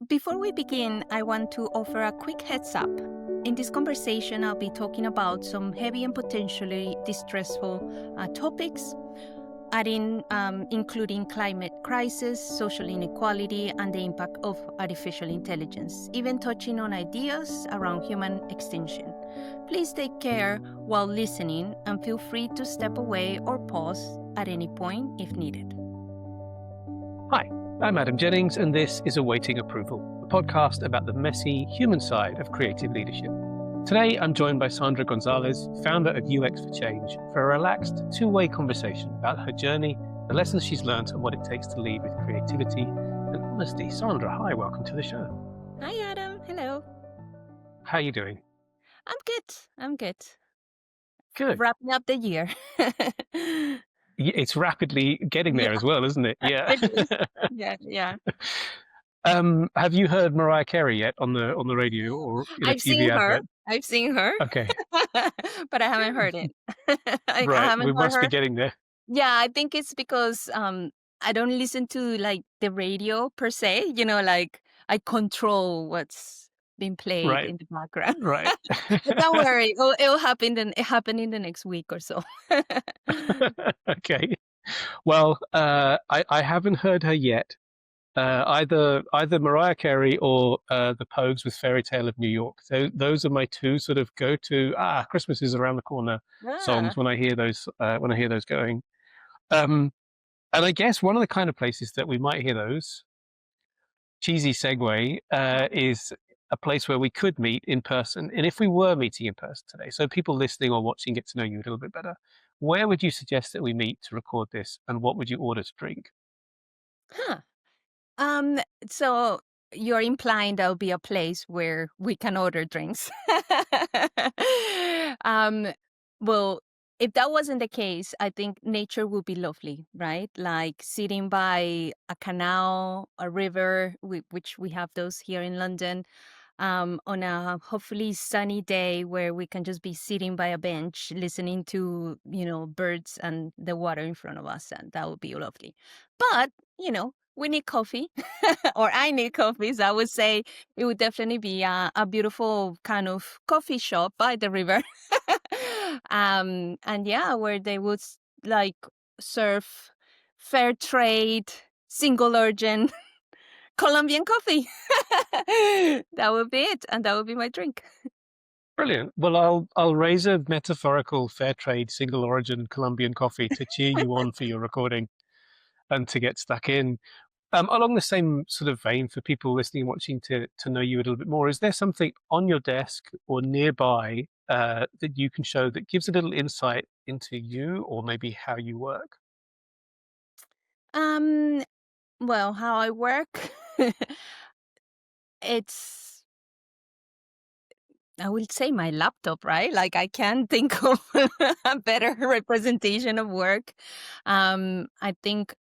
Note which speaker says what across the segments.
Speaker 1: Before we begin, I want to offer a quick heads up. In this conversation, I'll be talking about some heavy and potentially distressful topics, including climate crisis, social inequality, and the impact of artificial intelligence, even touching on ideas around human extinction. Please take care while listening and feel free to step away or pause at any point if needed.
Speaker 2: Hi, I'm Adam Jennings, and this is Awaiting Approval, a podcast about the messy human side of creative leadership. Today, I'm joined by Sandra Gonzalez, founder of UX for Change, for a relaxed, two-way conversation about her journey, the lessons she's learned, and what it takes to lead with creativity and honesty. Sandra, hi, welcome to the show.
Speaker 1: Hi, Adam. Hello.
Speaker 2: How are you doing?
Speaker 1: I'm good.
Speaker 2: Good.
Speaker 1: Wrapping up the year.
Speaker 2: It's rapidly getting there as well, isn't it? Yeah.
Speaker 1: It is. Yeah.
Speaker 2: Have you heard Mariah Carey yet on the radio or in a
Speaker 1: I've
Speaker 2: TV
Speaker 1: seen her.
Speaker 2: advert?
Speaker 1: I've seen her,
Speaker 2: Okay,
Speaker 1: but I haven't heard it. I
Speaker 2: right.
Speaker 1: haven't
Speaker 2: We
Speaker 1: heard
Speaker 2: must be
Speaker 1: her.
Speaker 2: getting there.
Speaker 1: Yeah, I think it's because I don't listen to like the radio per se. Like I control what's being played
Speaker 2: Right,
Speaker 1: in the background.
Speaker 2: right.
Speaker 1: But don't worry, it'll happen. It happen in the next week or so.
Speaker 2: Okay. Well, I haven't heard her yet. Either Mariah Carey or the Pogues with Fairy Tale of New York. So those are my two sort of go-to. Christmas is around the corner
Speaker 1: Ah.
Speaker 2: songs when I hear those. When I hear those going. And I guess one of the kind of places that we might hear those cheesy segue is a place where we could meet in person. And if we were meeting in person today, so people listening or watching get to know you a little bit better, where would you suggest that we meet to record this, and what would you order to drink?
Speaker 1: Huh. So you're implying there'll be a place where we can order drinks. um, well, if that wasn't the case, I think nature would be lovely, right? Like sitting by a canal, a river, which we have those here in London, on a hopefully sunny day where we can just be sitting by a bench, listening to, birds and the water in front of us. And that would be lovely. But, we need coffee or I need coffee. So I would say it would definitely be a beautiful kind of coffee shop by the river. And yeah, where they would like serve fair trade, single origin Colombian coffee. That would be it. And that would be my drink.
Speaker 2: Brilliant. Well, I'll raise a metaphorical fair trade, single origin Colombian coffee to cheer you on for your recording and to get stuck in. Along the same sort of vein, for people listening and watching to know you a little bit more, is there something on your desk or nearby that you can show that gives a little insight into you or maybe how you work?
Speaker 1: Um, well, how I work, it's, I will say my laptop, right? Like I can't think of a better representation of work. I think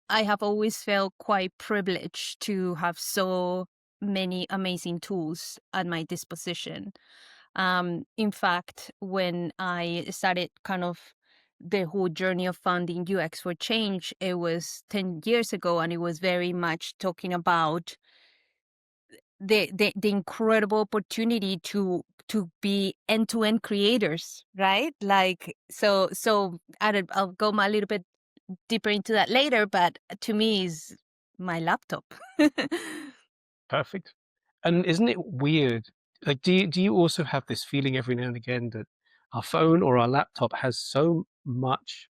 Speaker 1: I have always felt quite privileged to have so many amazing tools at my disposition. In fact, when I started kind of the whole journey of founding UX for Change, it was 10 years ago, and it was very much talking about the incredible opportunity to be end-to-end creators, right? Like so I'll go a little bit deeper into that later, but to me is my laptop.
Speaker 2: Perfect. And isn't it weird? Like, do you also have this feeling every now and again that our phone or our laptop has so much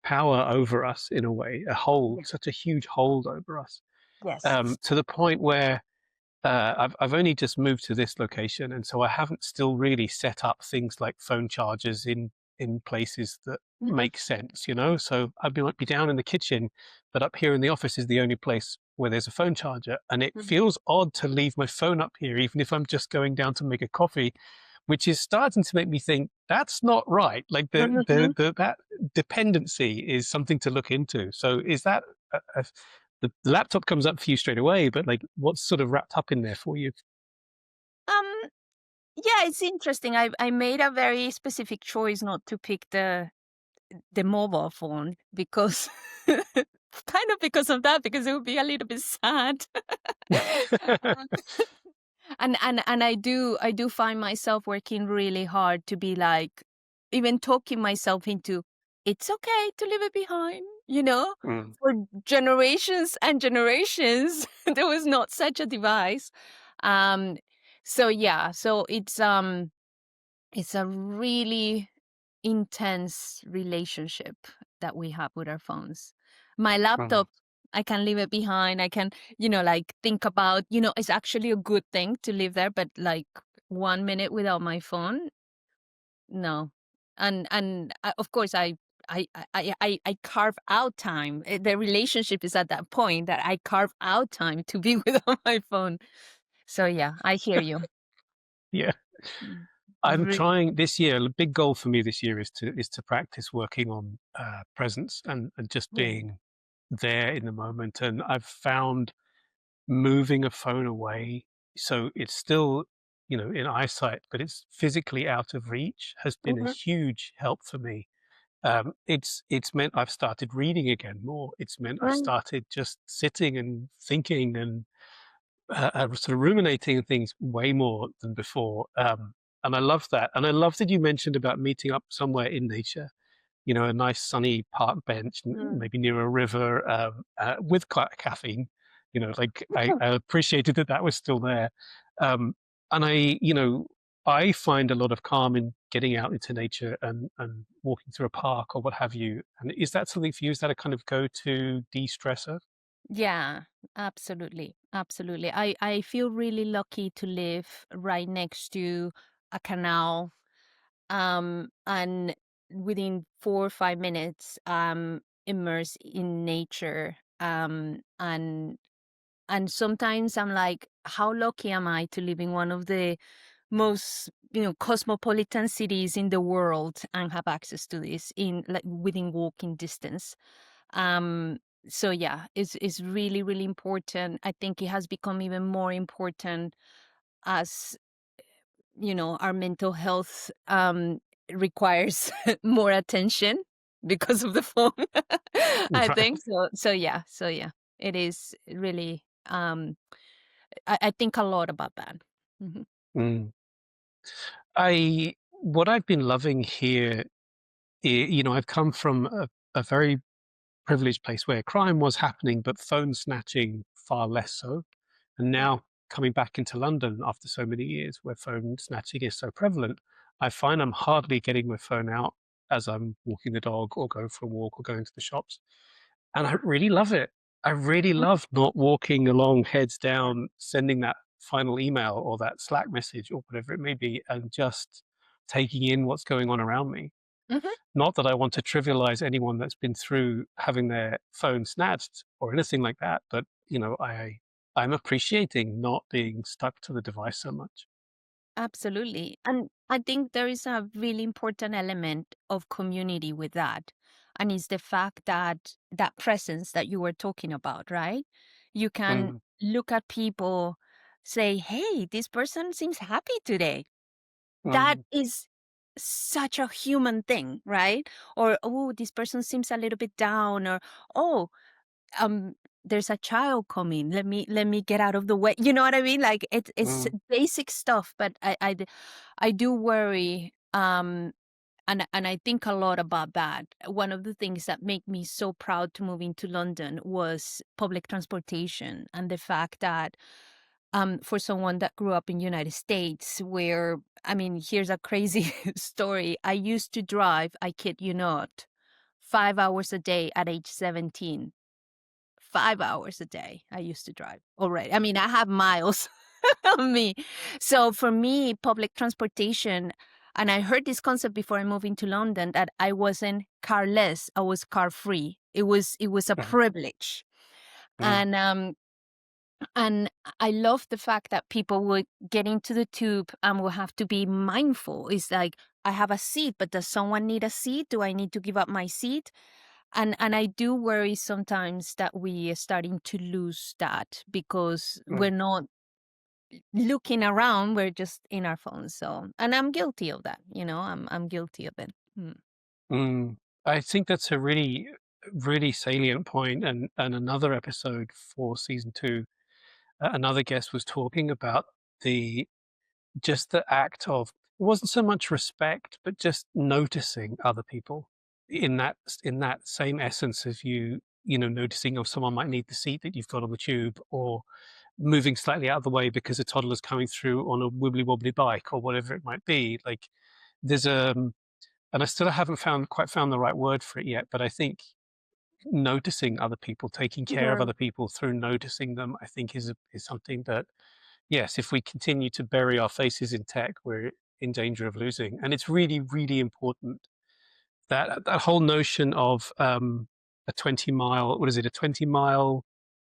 Speaker 2: power over us in a way,
Speaker 1: Yeah.
Speaker 2: such a huge hold over us,
Speaker 1: Yes.
Speaker 2: to the point where I've only just moved to this location, and so I haven't still really set up things like phone chargers in places that
Speaker 1: Mhm.
Speaker 2: make sense, you know. So might be down in the kitchen, but up here in the office is the only place where there's a phone charger, and it
Speaker 1: Mhm.
Speaker 2: feels odd to leave my phone up here, even if I'm just going down to make a coffee, which is starting to make me think that's not right. Like
Speaker 1: Mhm.
Speaker 2: that dependency is something to look into. So is that the laptop comes up for you straight away, but like what's sort of wrapped up in there for you?
Speaker 1: Um, yeah, it's interesting. I made a very specific choice not to pick the mobile phone because kind of because of that, because it would be a little bit sad. Um, and I do find myself working really hard to be like, even talking myself into, it's okay to leave it behind, you know?
Speaker 2: Mm,
Speaker 1: For generations and generations, there was not such a device. Um, so yeah, so it's a really intense relationship that we have with our phones. My
Speaker 2: mm,
Speaker 1: laptop, I can leave it behind. I can, like think about, it's actually a good thing to live there, but like 1 minute without my phone, no. And of course, I carve out time. The relationship is at that point that I carve out time to be without my phone. So yeah, I hear you.
Speaker 2: yeah.
Speaker 1: Mm.
Speaker 2: I'm
Speaker 1: Really.
Speaker 2: trying this year. A big goal for me this year is to practice working on presence and just
Speaker 1: Yeah.
Speaker 2: being there in the moment. And I've found moving a phone away so it's still, in eyesight, but it's physically out of reach has been a
Speaker 1: Mhm.
Speaker 2: huge help for me. It's meant I've started reading again more. It's meant I've
Speaker 1: Mm.
Speaker 2: started just sitting and thinking and sort of ruminating things way more than before. And I love that. And I love that you mentioned about meeting up somewhere in nature, a nice sunny park bench,
Speaker 1: Mm.
Speaker 2: maybe near a river, with caffeine. Like I appreciated that that was still there. Um, and I find a lot of calm in getting out into nature and walking through a park or what have you. And is that something for you? Is that a kind of go-to de-stressor?
Speaker 1: Yeah, absolutely. Absolutely. I feel really lucky to live right next to a canal. And within 4 or 5 minutes, immersed in nature. And sometimes I'm like, how lucky am I to live in one of the most, cosmopolitan cities in the world and have access to this in like within walking distance. Um, so yeah, it's really, really important. I think it has become even more important as, our mental health requires more attention because of the phone. I
Speaker 2: Right.
Speaker 1: think so. So yeah, it is really. I think a lot about that. Mhm.
Speaker 2: Mm. What I've been loving here, I've come from a very privileged place where crime was happening, but phone snatching far less so. And
Speaker 1: Yeah.
Speaker 2: now coming back into London after so many years where phone snatching is so prevalent, I find I'm hardly getting my phone out as I'm walking the dog or going for a walk or going to the shops. And I really love it. I really love not walking along heads down, sending that final email or that Slack message or whatever it may be, and just taking in what's going on around me.
Speaker 1: Mhm.
Speaker 2: Not that I want to trivialize anyone that's been through having their phone snatched or anything like that, but I'm appreciating not being stuck to the device so much.
Speaker 1: Absolutely. And I think there is a really important element of community with that. And it's the fact that that presence that you were talking about, right? You can
Speaker 2: Mm,
Speaker 1: look at people, say, hey, this person seems happy today. That
Speaker 2: mm,
Speaker 1: is such a human thing, right? Or, oh, this person seems a little bit down, or, oh, um there's a child coming, let me get out of the way, you know what I mean? Like it's
Speaker 2: mm,
Speaker 1: basic stuff, but I do worry, and I think a lot about that. One of the things that make me so proud to move into London was public transportation, and the fact that for someone that grew up in United States, where, I mean, here's a crazy story. I used to drive, I kid you not, 5 hours a day at age 17. 5 hours a day I used to drive already. I mean, I have miles on me. So for me, public transportation, and I heard this concept before I moved into London, that I wasn't carless, I was car free. It was a
Speaker 2: right,
Speaker 1: privilege.
Speaker 2: mm,
Speaker 1: And I love the fact that people would get into the tube and will have to be mindful. It's like, I have a seat, but does someone need a seat? Do I need to give up my seat? And I do worry sometimes that we are starting to lose that because we're
Speaker 2: mm,
Speaker 1: not looking around, we're just in our phones. So, and I'm guilty of that, I'm guilty of it. Mm.
Speaker 2: mm. I think that's a really really salient point, and another episode for season 2, another guest was talking about the just the act of, it wasn't so much respect, but just noticing other people in that same essence of you know, noticing if someone might need the seat that you've got on the tube, or moving slightly out of the way because a toddler's coming through on a wibbly wobbly bike or whatever it might be. Like there's and I still haven't quite found the right word for it yet, but I think noticing other people, taking care of
Speaker 1: Yeah.
Speaker 2: other people through noticing them, I think is something that, yes, if we continue to bury our faces in tech, we're in danger of losing. And it's really, really important that that whole notion of a 20-mile, what is it, a 20-mile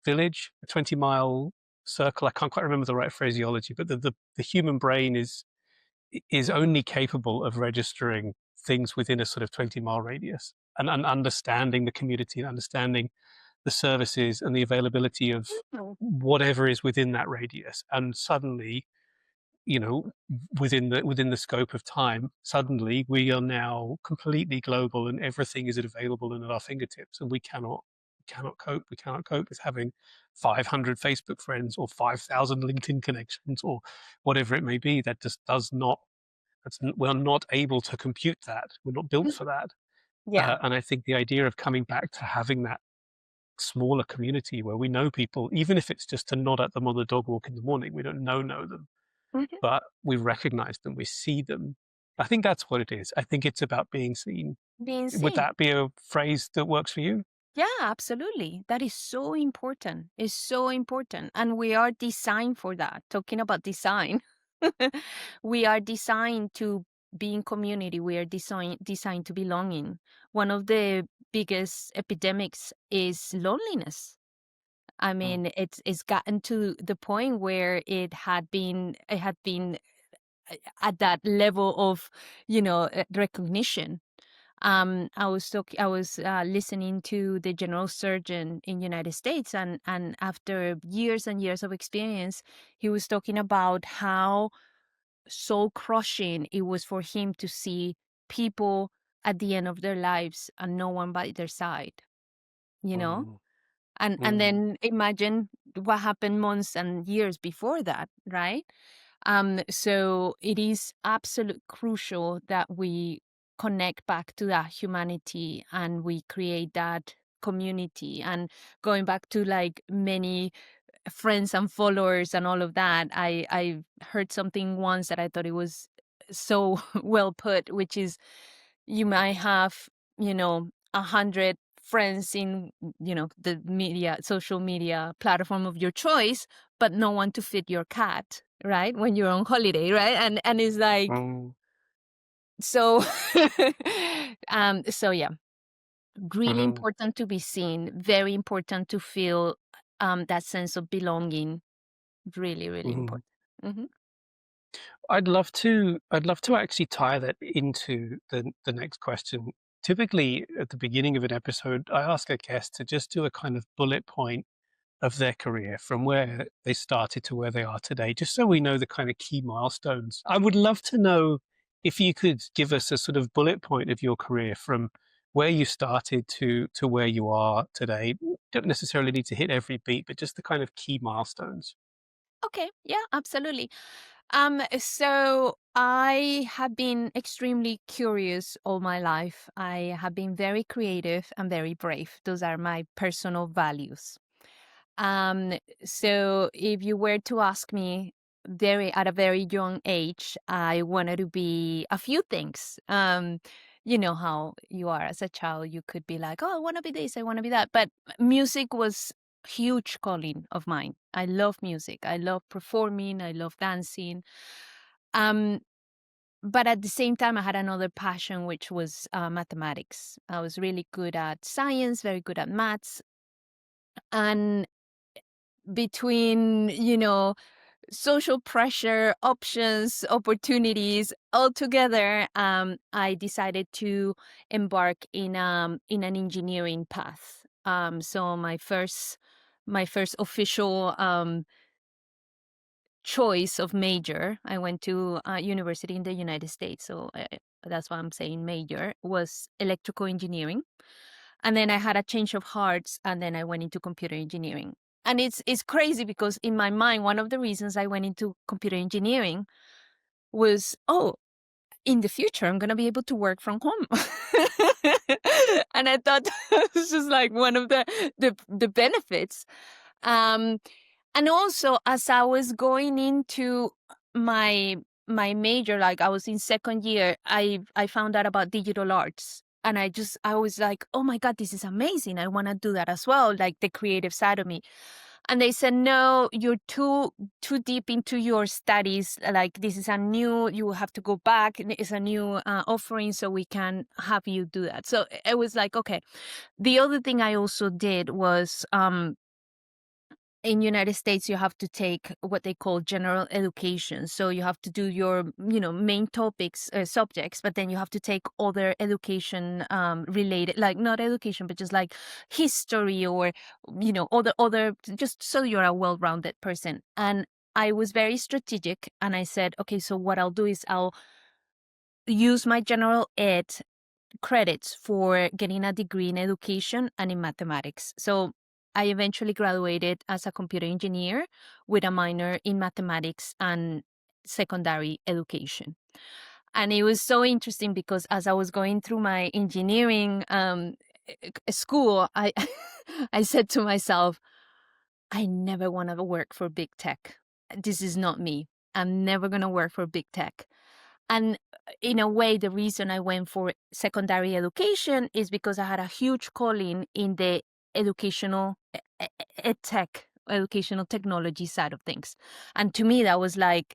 Speaker 2: village, a 20-mile circle. I can't quite remember the right phraseology, but the human brain is only capable of registering things within a sort of 20-mile radius, and understanding the community and understanding the services and the availability of
Speaker 1: Mhm.
Speaker 2: whatever is within that radius. And suddenly, you know, within the scope of time, suddenly we are now completely global and everything is available and at our fingertips, and we cannot cope with having 500 Facebook friends or 5,000 LinkedIn connections or whatever it may be. That just does not, we're not able to compute that. We're not built for that.
Speaker 1: Yeah.
Speaker 2: And I think the idea of coming back to having that smaller community where we know people, even if it's just to nod at them on the dog walk in the morning, we don't know them,
Speaker 1: Mhm.
Speaker 2: but we recognize them, we see them. I think that's what it is. I think it's about being seen.
Speaker 1: Being
Speaker 2: Would
Speaker 1: seen.
Speaker 2: that be a phrase that works for you?
Speaker 1: Yeah, absolutely. That is so important. It's so important. And we are designed for that. Talking about design, we are designed to be in community. We are designed to belonging. One of the biggest epidemics is loneliness. I
Speaker 2: Mm,
Speaker 1: mean, it's gotten to the point where it had been at that level of, recognition. I was listening to the general surgeon in United States, and after years and years of experience, he was talking about how soul crushing it was for him to see people at the end of their lives and no one by their side, you know?
Speaker 2: mm,
Speaker 1: And
Speaker 2: mm,
Speaker 1: then imagine what happened months and years before that, right? So it is absolute crucial that we connect back to that humanity and we create that community. And going back to like many friends and followers and all of that, I heard something once that I thought it was so well put, which is you might have, 100 friends in, the social media platform of your choice, but no one to feed your cat, right? When you're on holiday, right? And it's like,
Speaker 2: mm,
Speaker 1: so so yeah, really
Speaker 2: mhm,
Speaker 1: important to be seen, very important to feel that sense of belonging. Really, really
Speaker 2: mhm.
Speaker 1: important. Hmm.
Speaker 2: I'd love to actually tie that into the next question. Typically, at the beginning of an episode, I ask a guest to just do a kind of bullet point of their career from where they started to where they are today, just so we know the kind of key milestones. I would love to know if you could give us a sort of bullet point of your career from where you started to where you are today. Don't necessarily need to hit every beat, but just the kind of key milestones.
Speaker 1: Okay, yeah, absolutely. So I have been extremely curious all my life. I have been very creative and very brave. Those are my personal values. Um, so if you were to ask me at a very young age, I wanted to be a few things. You know how you are as a child, you could be like, oh, I want to be this, I want to be that. But music was huge calling of mine. I love music. I love performing. I love dancing. Um, but at the same time, I had another passion, which was mathematics. I was really good at science, very good at maths. And between, social pressure, options, opportunities all together, I decided to embark in an engineering path. So my first official choice of major, I went to a university in the United States, so that's why I'm saying major, was electrical engineering. And then I had a change of hearts, and then I went into computer engineering. And it's crazy because in my mind, one of the reasons I went into computer engineering was, oh, in the future, I'm going to be able to work from home. And I thought this is like one of the benefits. Um, and also, as I was going into my my major, like I was in second year, I found out about digital arts. And I was like, oh my God, this is amazing. I want to do that as well, like the creative side of me. And they said, no, you're too deep into your studies. Like this is you have to go back. It's a new offering, so we can have you do that. So it was like, okay. The other thing I also did was, in United States, you have to take what they call general education. So you have to do your, main topics, subjects, but then you have to take other education related, like not education, but just like history or, other, just so you're a well-rounded person. And I was very strategic, and I said, okay, so what I'll do is I'll use my general ed credits for getting a degree in education and in mathematics. So I eventually graduated as a computer engineer with a minor in mathematics and secondary education. And it was so interesting because as I was going through my engineering school, I I said to myself, I never want to work for big tech. This is not me. I'm never going to work for big tech. And in a way, the reason I went for secondary education is because I had a huge calling in the educational ed tech, educational technology side of things. And to me, that was like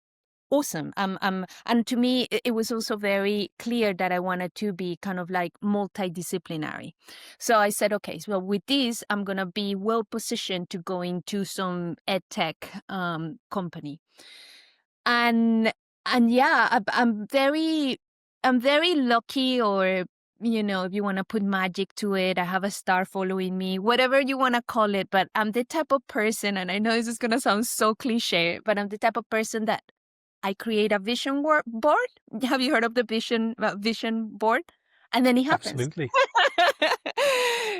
Speaker 1: awesome. And to me, it was also very clear that I wanted to be kind of like multidisciplinary. So I said, okay, so with this, I'm going to be well positioned to go into some ed tech company. And yeah, I'm very lucky, or if you want to put magic to it, I have a star following me, whatever you want to call it. But I'm the type of person, and I know this is gonna sound so cliche, but I'm the type of person that I create a board. Have you heard of the vision board? And then it happens.
Speaker 2: Absolutely.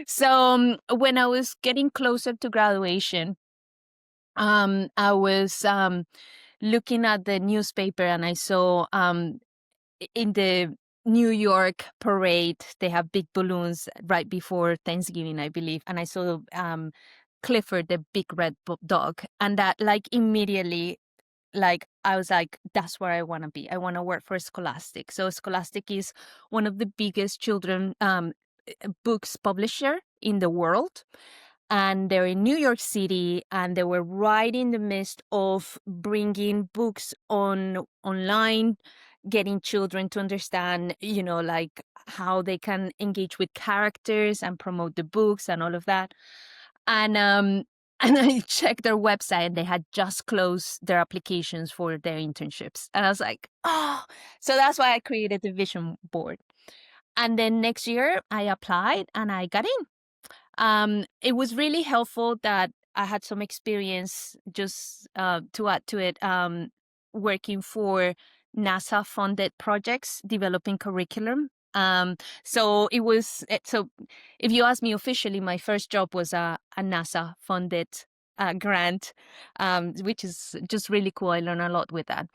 Speaker 1: So when I was getting closer to graduation, I was looking at the newspaper, and I saw in the New York parade, they have big balloons right before Thanksgiving, I believe. And I saw Clifford, the big red dog. And that, like, immediately, like, I was like, that's where I want to be. I want to work for Scholastic. So Scholastic is one of the biggest children books publisher in the world, and they're in New York City, and they were right in the midst of bringing books online, getting children to understand, like how they can engage with characters and promote the books and all of that. And and I checked their website, and they had just closed their applications for their internships. And I was like, oh, so that's why I created the vision board. And then next year I applied and I got in. It was really helpful that I had some experience, just to add to it, working for NASA funded projects, developing curriculum. So it was, so if you ask me officially, my first job was a NASA funded grant, which is just really cool. I learned a lot with that.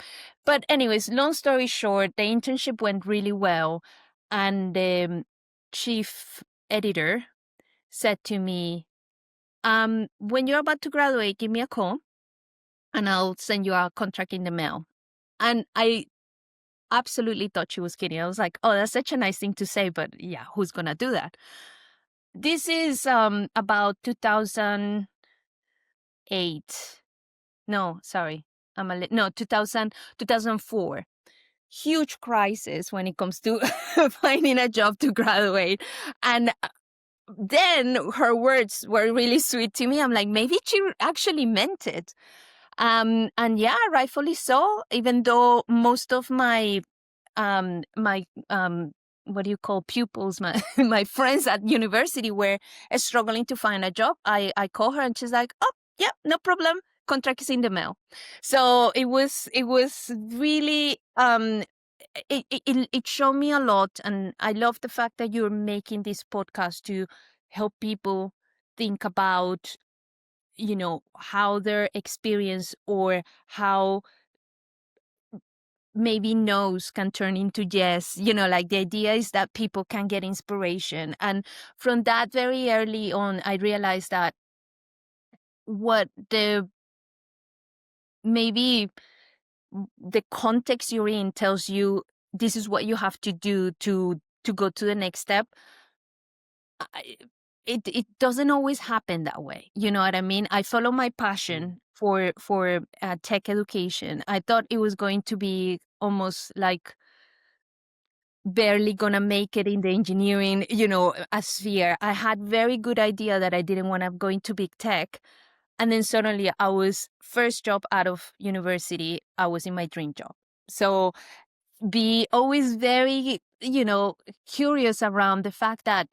Speaker 1: But anyways, long story short, the internship went really well. And the chief editor said to me, when you're about to graduate, give me a call and I'll send you a contract in the mail. And I absolutely thought she was kidding. I was like, oh, that's such a nice thing to say, but yeah, who's going to do that? This is about 2008. No, sorry. No, 2004. Huge crisis when it comes to finding a job to graduate. And then her words were really sweet to me. I'm like, maybe she actually meant it. And yeah, rightfully so, even though most of my my what do you call pupils, my my friends at university were struggling to find a job, I call her and she's like, oh yeah, no problem, contract is in the mail. So it was really it showed me a lot. And I love the fact that you're making this podcast to help people think about, how their experience, or how maybe no's can turn into yes. Like, the idea is that people can get inspiration. And from that, very early on, I realized that what the maybe the context you're in tells you this is what you have to do to go to the next step. I, it doesn't always happen that way. You know what I mean? I follow my
Speaker 2: Mm.
Speaker 1: passion for tech education. I thought it was going to be almost like barely gonna make it in the engineering, a sphere. I had very good idea that I didn't want to go into big tech. And then suddenly I was first job out of university, I was in my dream job. So be always very, curious around the fact that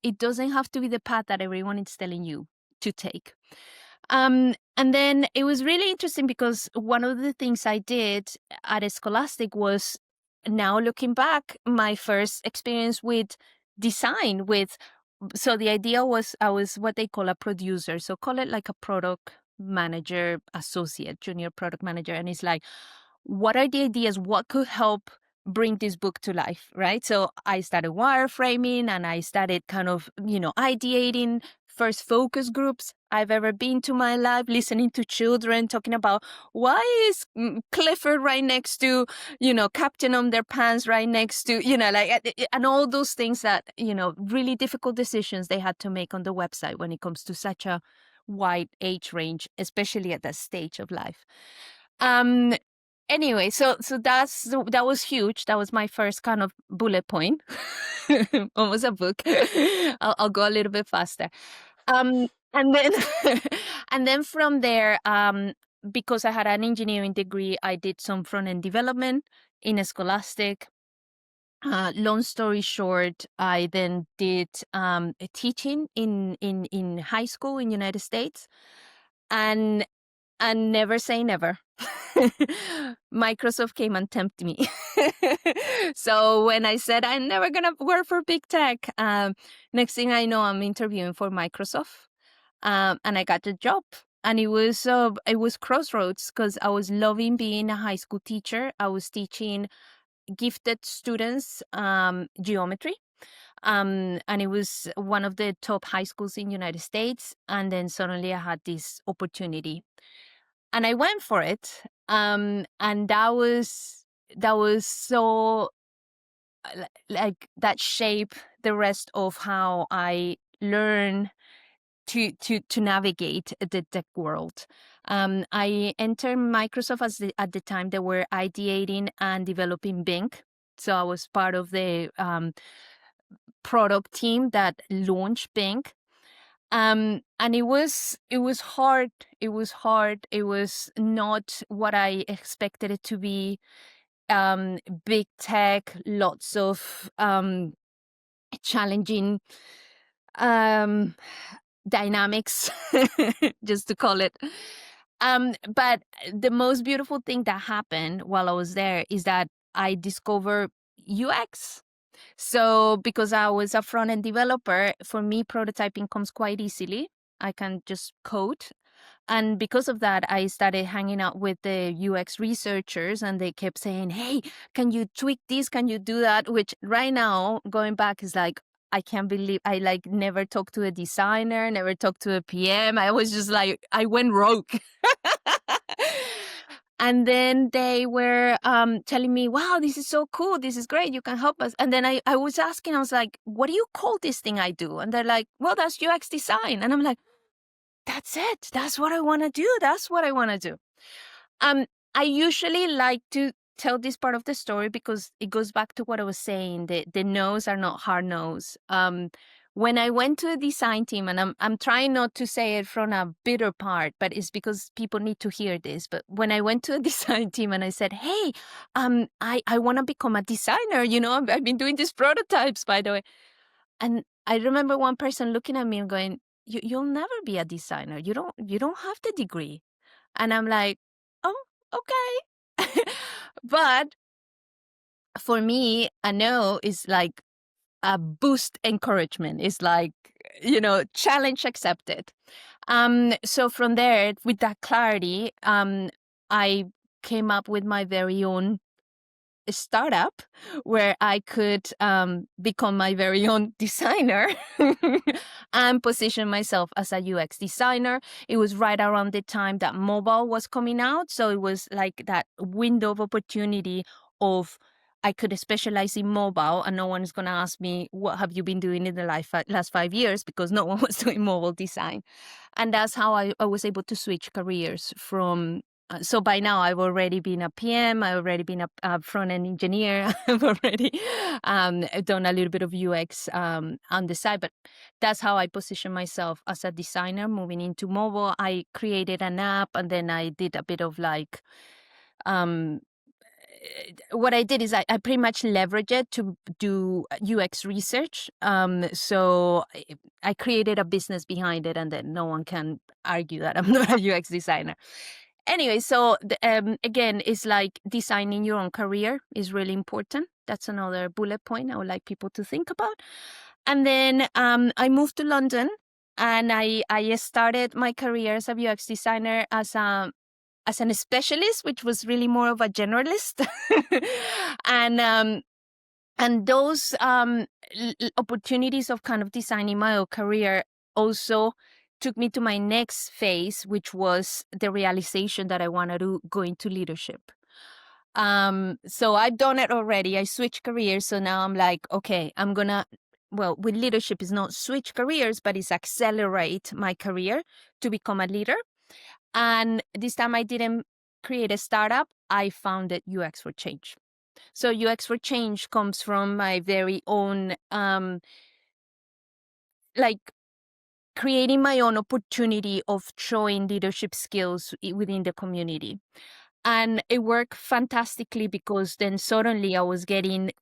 Speaker 1: it doesn't have to be the path that everyone is telling you to take. And then it was really interesting because one of the things I did at a Scholastic was, now looking back, my first experience with design. So the idea was, I was what they call a producer. So call it like a product manager, associate, junior product manager. And it's like, what are the ideas? What could help bring this book to life, right? So I started wireframing, and I started kind of, ideating first focus groups I've ever been to my life, listening to children talking about why is Clifford right next to, Captain on their pants right next to, like, and all those things that, really difficult decisions they had to make on the website when it comes to such a wide age range, especially at that stage of life. Um, Anyway, so that was huge. That was my first kind of bullet point, almost a book. I'll go a little bit faster. And then and then from there, because I had an engineering degree, I did some front end development in a Scholastic. Long story short, I then did a teaching in high school in United States, and never say never. Microsoft came and tempted me. So when I said I'm never gonna work for big tech, next thing I know, I'm interviewing for Microsoft, and I got the job. And it was crossroads because I was loving being a high school teacher. I was teaching gifted students geometry. And it was one of the top high schools in United States. And then suddenly I had this opportunity, and I went for it. And that was so like that shaped the rest of how I learn to navigate the tech world. I entered Microsoft at the time they were ideating and developing Bing. So I was part of the product team that launched Bing. And it was hard. It was hard. It was not what I expected it to be. Big tech, lots of challenging um dynamics, just to call it. But the most beautiful thing that happened while I was there is that I discovered UX. So because I was a front end developer, for me, prototyping comes quite easily. I can just code. And because of that, I started hanging out with the UX researchers, and they kept saying, hey, can you tweak this? Can you do that? Which right now, going back, is like, I can't believe I like never talked to a designer, never talked to a PM. I was just like, I went rogue. And then they were telling me, wow, this is so cool. This is great. You can help us. And then I was asking, I was like, what do you call this thing I do? And they're like, well, that's UX design. And I'm like, that's it. That's what I want to do. That's what I want to do. Um, I usually like to tell this part of the story because it goes back to what I was saying. The no's are not hard no's. When I went to the design team, and I'm trying not to say it from a bitter part, but it's because people need to hear this. But when I went to the design team and I said, hey, I want to become a designer, I've been doing these prototypes, by the way. And I remember one person looking at me and going, you'll never be a designer. You don't have the degree. And I'm like, oh, okay. But for me, a no is like a boost encouragement. It's like, challenge accepted. So from there, with that clarity, I came up with my very own startup where I could become my very own designer and position myself as a UX designer. It was right around the time that mobile was coming out. So it was like that window of opportunity of I could specialize in mobile and no one is going to ask me, what have you been doing in the last 5 years? Because no one was doing mobile design. And that's how I was able to switch careers from so by now, I've already been a PM. I've already been a front-end engineer. I've already done a little bit of UX on the side. But that's how I position myself as a designer moving into mobile. I created an app, and then I did a bit of like what I did is I pretty much leveraged it to do UX research. So I created a business behind it, and then no one can argue that I'm not a UX designer. Anyway, so again, it's like designing your own career is really important. That's another bullet point I would like people to think about. And then I moved to London, and I started my career as a UX designer as an specialist, which was really more of a generalist. And those opportunities of kind of designing my own career also took me to my next phase, which was the realization that I wanted to go into leadership. So I've done it already. I switched careers. So now I'm like, okay, with leadership is not switch careers, but it's accelerate my career to become a leader. And this time I didn't create a startup. I founded UX for Change. So UX for Change comes from my very own, like creating my own opportunity of showing leadership skills within the community. And it worked fantastically because then suddenly I was getting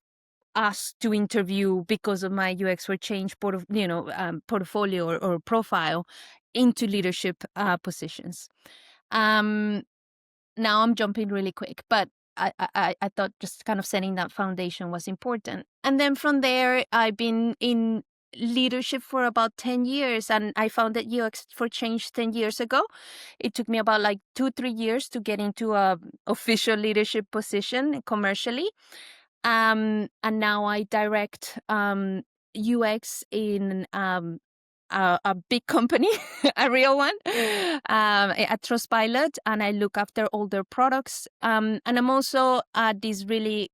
Speaker 1: asked to interview because of my UX for Change portfolio or profile into leadership positions. Now I'm jumping really quick, but I thought just kind of setting that foundation was important. And then from there, I've been in leadership for about 10 years, and I founded UX for Change 10 years ago. It took me about like 2-3 years to get into a official leadership position commercially. And now I direct UX in a big company, a real one, at Trustpilot, and I look after all their products. And I'm also at this really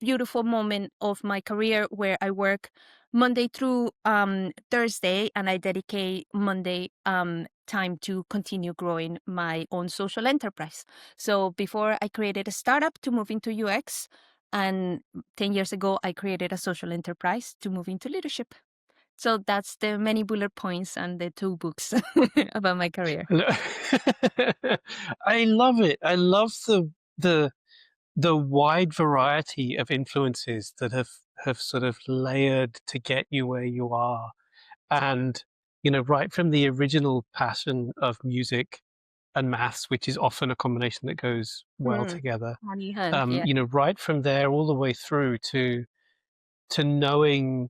Speaker 1: beautiful moment of my career where I work Monday through Thursday, and I dedicate Monday time to continue growing my own social enterprise. So before I created a startup to move into UX, and 10 years ago, I created a social enterprise to move into leadership. So that's the many bullet points and the 2 books about my career.
Speaker 2: I love it. I love the wide variety of influences that have sort of layered to get you where you are. And, right from the original passion of music and maths, which is often a combination that goes well together.
Speaker 1: Hand in hand, yeah.
Speaker 2: Right from there all the way through to knowing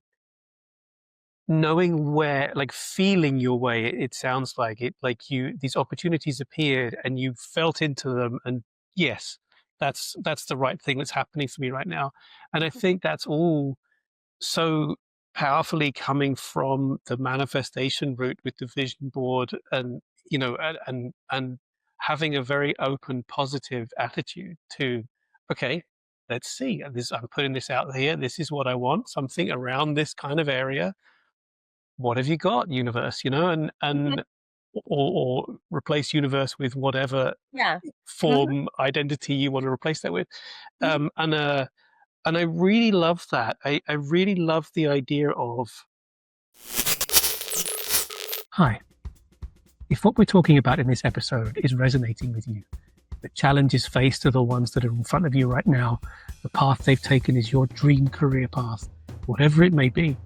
Speaker 2: where, like feeling your way. It sounds like it, like these opportunities appeared and you felt into them, and yes, that's the right thing that's happening for me right now. And I think that's all so powerfully coming from the manifestation route with the vision board, and and having a very open, positive attitude to, okay, let's see this. I'm putting this out here. This is what I want. Something around this kind of area. What have you got, universe? And or replace universe with whatever
Speaker 1: Yeah.
Speaker 2: form identity you want to replace that with. And I really love that. I really love the idea of, hi, if what we're talking about in this episode is resonating with you, the challenges faced are the ones that are in front of you right now, the path they've taken is your dream career path, whatever it may be,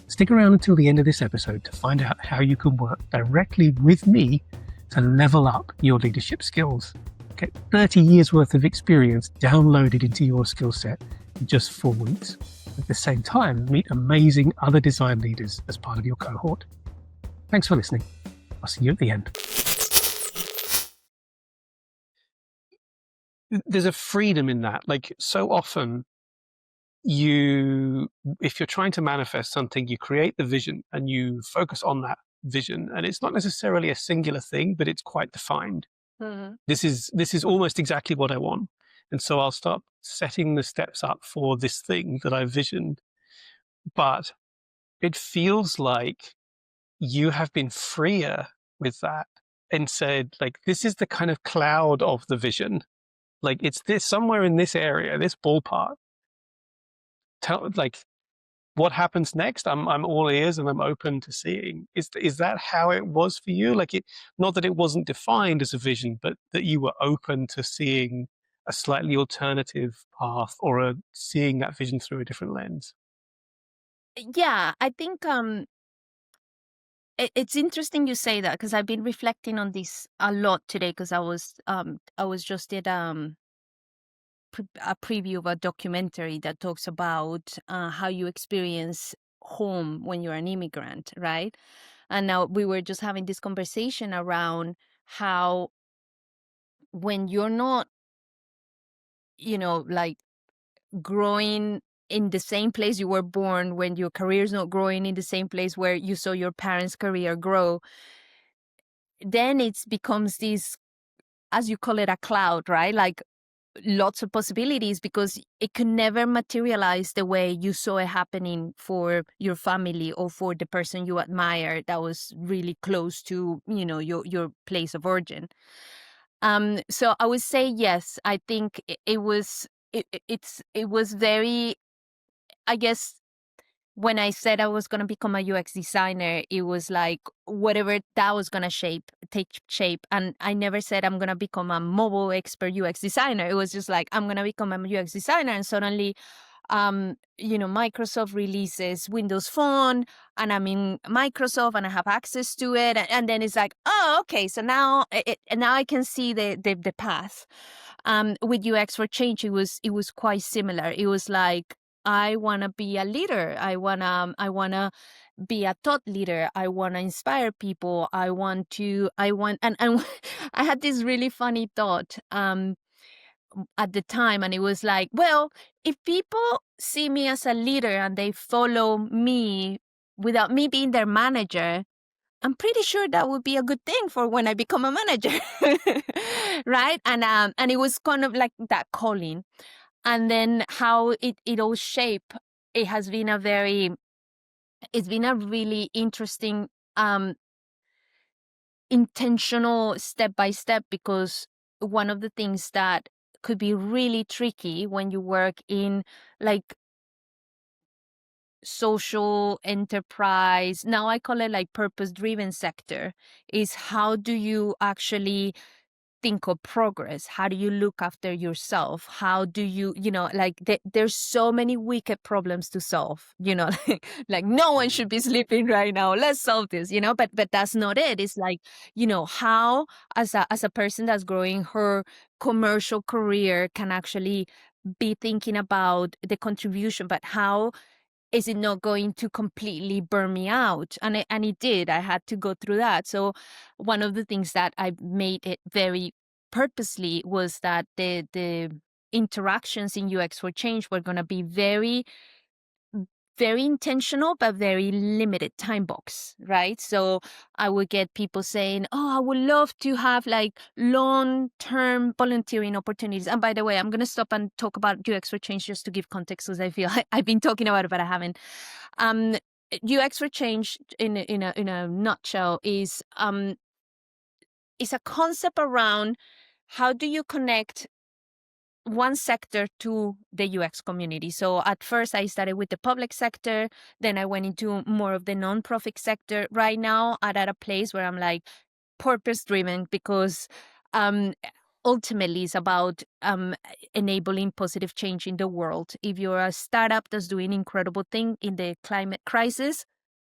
Speaker 2: stick around until the end of this episode to find out how you can work directly with me to level up your leadership skills. Get 30 years worth of experience downloaded into your skill set in just 4 weeks. At the same time, meet amazing other design leaders as part of your cohort. Thanks for listening. I'll see you at the end. There's a freedom in that. Like, so often if you're trying to manifest something, you create the vision and you focus on that vision, and it's not necessarily a singular thing, but it's quite defined. This is almost exactly what I want. And so I'll start setting the steps up for this thing that I visioned. But it feels like you have been freer with that and said, like, this is the kind of cloud of the vision. Like, it's this somewhere in this area, this ballpark. Like, what happens next? I'm all ears and I'm open to seeing. Is that how it was for you? Like, not that it wasn't defined as a vision, but that you were open to seeing a slightly alternative path, or seeing that vision through a different lens.
Speaker 1: Yeah, I think it's interesting you say that, because I've been reflecting on this a lot today, because I was just at a preview of a documentary that talks about how you experience home when you're an immigrant, right? And now we were just having this conversation around how when you're not, like growing in the same place you were born, when your career's not growing in the same place where you saw your parents' career grow, then it becomes this, as you call it, a cloud, right? Like lots of possibilities, because it could never materialize the way you saw it happening for your family or for the person you admire that was really close to, your place of origin. So I would say yes. I think it was very, I guess, when I said I was going to become a UX designer, it was like whatever that was going to take shape. And I never said I'm going to become a mobile expert UX designer. It was just like, I'm going to become a UX designer. And suddenly, Microsoft releases Windows Phone, and I'm in Microsoft and I have access to it. And then it's like, oh, okay. So now, now I can see the path. With UX for Change, it was quite similar. It was like, I want to be a leader. I want to be a thought leader. I want to inspire people. And I had this really funny thought at the time, and it was like, well, if people see me as a leader and they follow me without me being their manager, I'm pretty sure that would be a good thing for when I become a manager. Right? And it was kind of like that calling. And then how it all shape, it's been a really interesting intentional step by step, because one of the things that could be really tricky when you work in like social enterprise, now I call it like purpose driven sector, is how do you actually think of progress? How do you look after yourself? How do you, like there's so many wicked problems to solve, like no one should be sleeping right now. Let's solve this, but that's not it. It's like, how as a person that's growing her commercial career can actually be thinking about the contribution, but how is it not going to completely burn me out? And it did. I had to go through that. So one of the things that I made it very purposely was that the interactions in UX for Change were going to be very very intentional, but very limited time box, right? So I would get people saying, oh, I would love to have like long-term volunteering opportunities. And by the way, I'm going to stop and talk about UX for Change just to give context, because I feel I've been talking about it, but I haven't. Um, UX for Change in a nutshell is a concept around how do you connect one sector to the UX community. So at first I started with the public sector, then I went into more of the nonprofit sector. Right now I'm at a place where I'm like purpose driven, because um ultimately it's about enabling positive change in the world. If you're a startup that's doing incredible thing in the climate crisis,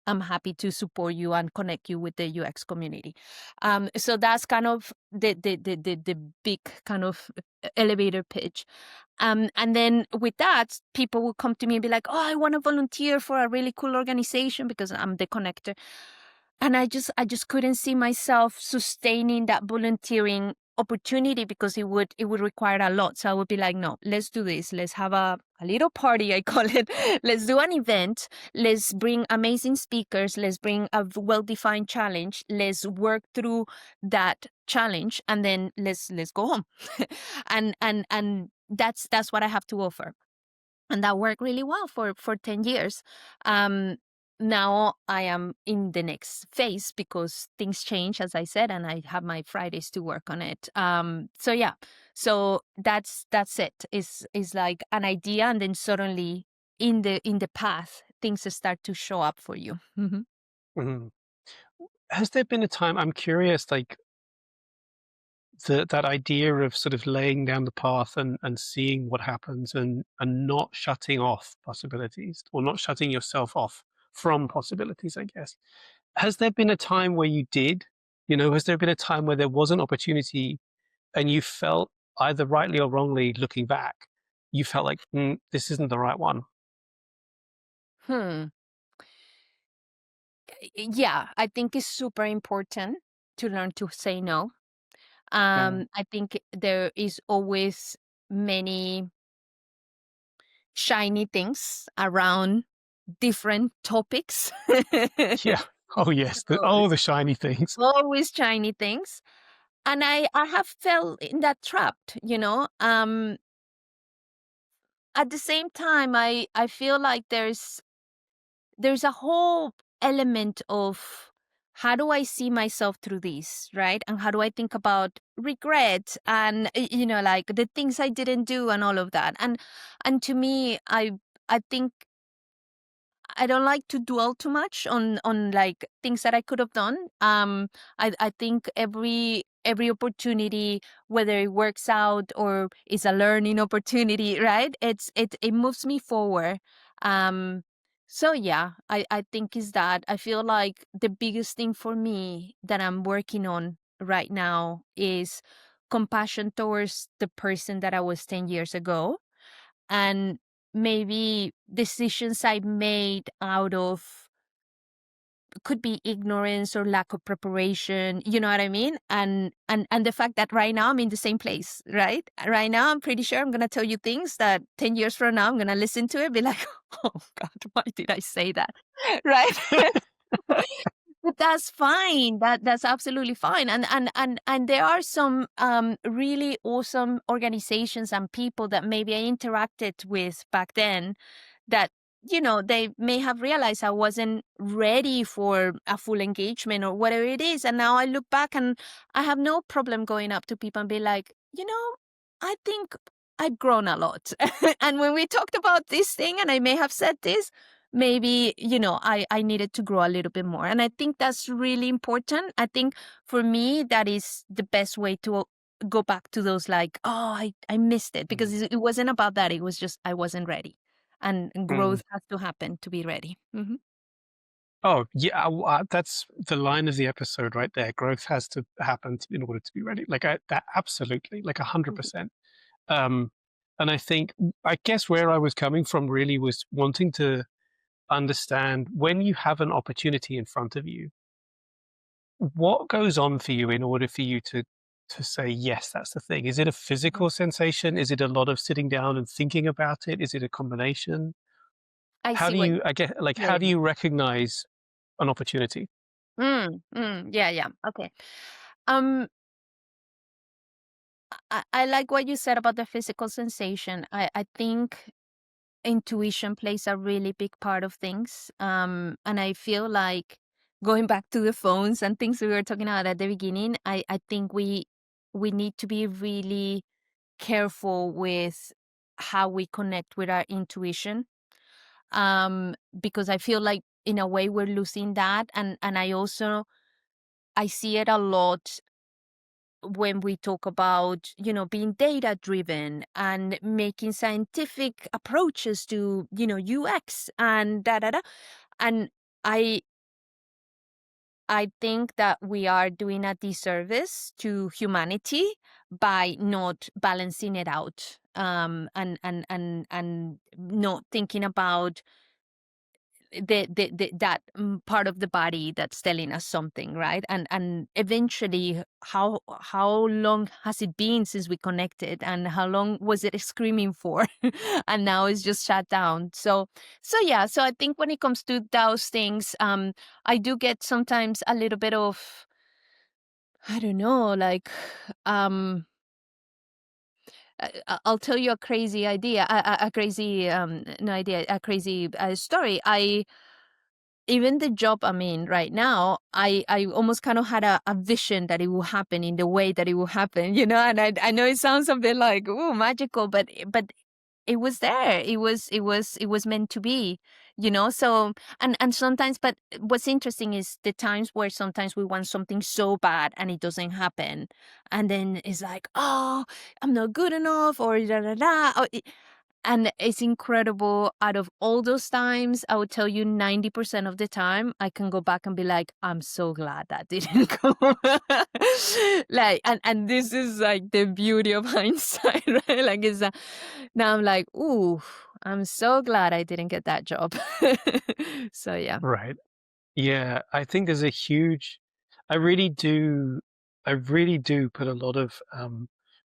Speaker 1: I'm happy to support you and connect you with the UX community. So that's kind of the big kind of elevator pitch. And then with that, people will come to me and be like, "Oh, I want to volunteer for a really cool organization because I'm the connector." And I just couldn't see myself sustaining that volunteering opportunity because it would require a lot. So I would be like, no, let's do this. Let's have a little party, I call it. Let's do an event. Let's bring amazing speakers. Let's bring a well-defined challenge. Let's work through that challenge and then let's go home. And that's what I have to offer. And that worked really well for 10 years. um Now I am in the next phase because things change, as I said, and I have my Fridays to work on it. So yeah, so that's it. Is like an idea, and then suddenly in the path things start to show up for you. Mhm.
Speaker 2: Mhm. Has there been a time, I'm curious, like, that idea of sort of laying down the path and seeing what happens and not shutting off possibilities, or not shutting yourself off from possibilities, I guess. Has there been a time where you did? You know, has there been a time where there was an opportunity and you felt, either rightly or wrongly looking back, you felt like, this isn't the right one?
Speaker 1: Hmm. Yeah, I think it's super important to learn to say no.
Speaker 2: Mm.
Speaker 1: I think there is always many shiny things around different topics.
Speaker 2: Yeah. Oh, yes.
Speaker 1: So,
Speaker 2: The shiny things.
Speaker 1: always shiny things. And I have fell in that trap, At the same time, I feel like there's a whole element of how do I see myself through this, right? And how do I think about regret and like the things I didn't do and all of that. And to me, I think I don't like to dwell too much on like things that I could have done. I think every opportunity, whether it works out or is a learning opportunity, right? It moves me forward. Um, so yeah, I think is that I feel like the biggest thing for me that I'm working on right now is compassion towards the person that I was 10 years ago, and maybe decisions I made out of could be ignorance or lack of preparation, you know what I mean? And the fact that right now I'm in the same place, right? Right now I'm pretty sure I'm gonna tell you things that 10 years from now I'm gonna listen to it, be like, oh God, why did I say that? Right? But that's fine. That's absolutely fine. And there are some really awesome organizations and people that maybe I interacted with back then that they may have realized I wasn't ready for a full engagement or whatever it is. And now I look back and I have no problem going up to people and be like, I think I've grown a lot. And when we talked about this thing and I may have said this, maybe I needed to grow a little bit more, and I think that's really important. I think for me that is the best way to go back to those, like, oh, I missed it, because
Speaker 2: Mm.
Speaker 1: it wasn't about that. It was just I wasn't ready, and
Speaker 2: Mm.
Speaker 1: growth has to happen to be ready.
Speaker 2: Oh, yeah, that's the line of the episode right there. Growth has to happen in order to be ready. Like, that absolutely, like
Speaker 1: Mhm.
Speaker 2: 100%. Um, and I think, I guess where I was coming from really was wanting to understand, when you have an opportunity in front of you, what goes on for you in order for you to say, yes, that's the thing? Is it a
Speaker 1: Mhm.
Speaker 2: physical sensation? Is it a lot of sitting down and thinking about it? Is it a combination?
Speaker 1: I
Speaker 2: How
Speaker 1: see
Speaker 2: do
Speaker 1: what.
Speaker 2: you, I guess, like,
Speaker 1: Yeah,
Speaker 2: how do
Speaker 1: yeah.
Speaker 2: you recognize an opportunity?
Speaker 1: Yeah, yeah. Okay. um I like what you said about the physical sensation. I think intuition plays a really big part of things. And I feel like, going back to the phones and things we were talking about at the beginning, I think we need to be really careful with how we connect with our intuition. Because I feel like in a way we're losing that. And I see it a lot when we talk about being data driven and making scientific approaches to UX and da da da. And I I think that we are doing a disservice to humanity by not balancing it out, and not thinking about that part of the body that's telling us something, right? And eventually, how long has it been since we connected, and how long was it screaming for? And now it's just shut down. So yeah, so I think when it comes to those things, I do get sometimes a little bit of, I don't know, like, um I'll tell you a crazy idea, a crazy, no idea, a crazy story. I Even the job I'm in right now, I almost kind of had a vision that it will happen in the way that it will happen, and I know it sounds a bit like, oh, magical, but it was there. It was meant to be, so, and sometimes, but what's interesting is the times where sometimes we want something so bad and it doesn't happen, and then it's like, oh, I'm not good enough, or da da da. And it's incredible. Out of all those times, I would tell you 90% of the time, I can go back and be like, I'm so glad that didn't come. Like, and this is like the beauty of hindsight, right? Like, now I'm like, ooh, I'm so glad I didn't get that job. So, yeah.
Speaker 2: Right. Yeah, I think there's a huge I really do I really do put a lot of,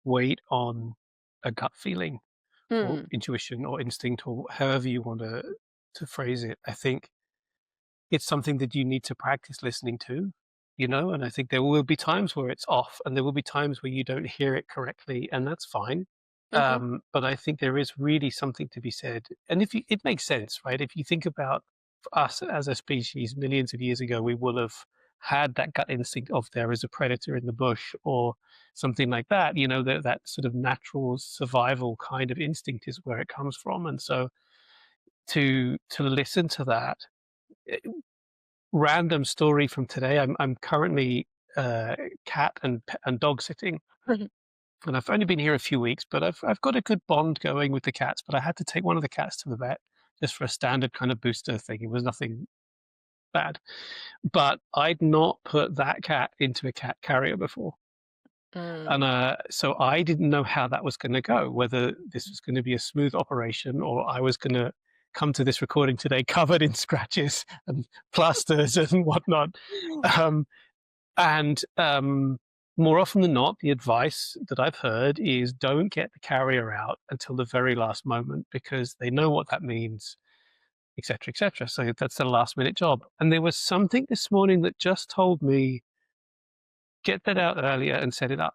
Speaker 2: weight on a gut feeling or
Speaker 1: Hmm.
Speaker 2: intuition or instinct or however you want to phrase it. I think it's something that you need to practice listening to, and I think there will be times where it's off and there will be times where you don't hear it correctly, and that's fine.
Speaker 1: Hmm.
Speaker 2: But I think there is really something to be said. And it makes sense, right? If you think about us as a species millions of years ago, we will have had that gut instinct of there is a predator in the bush or something like that, that sort of natural survival kind of instinct is where it comes from. And so to listen to that, random story from today. I'm currently cat and dog sitting, and I've only been here a few weeks, but I've got a good bond going with the cats. But I had to take one of the cats to the vet just for a standard kind of booster thing. It was nothing bad, but I'd not put that cat into a cat carrier before, and
Speaker 1: Mm.
Speaker 2: so I didn't know how that was going to go. Whether this was going to be a smooth operation or I was going to come to this recording today covered in scratches and plasters and whatnot. Um, And more often than not, the advice that I've heard is don't get the carrier out until the very last moment because they know what that means, etc., etc. So that's the last minute job. And there was something this morning that just told me get that out earlier and set it up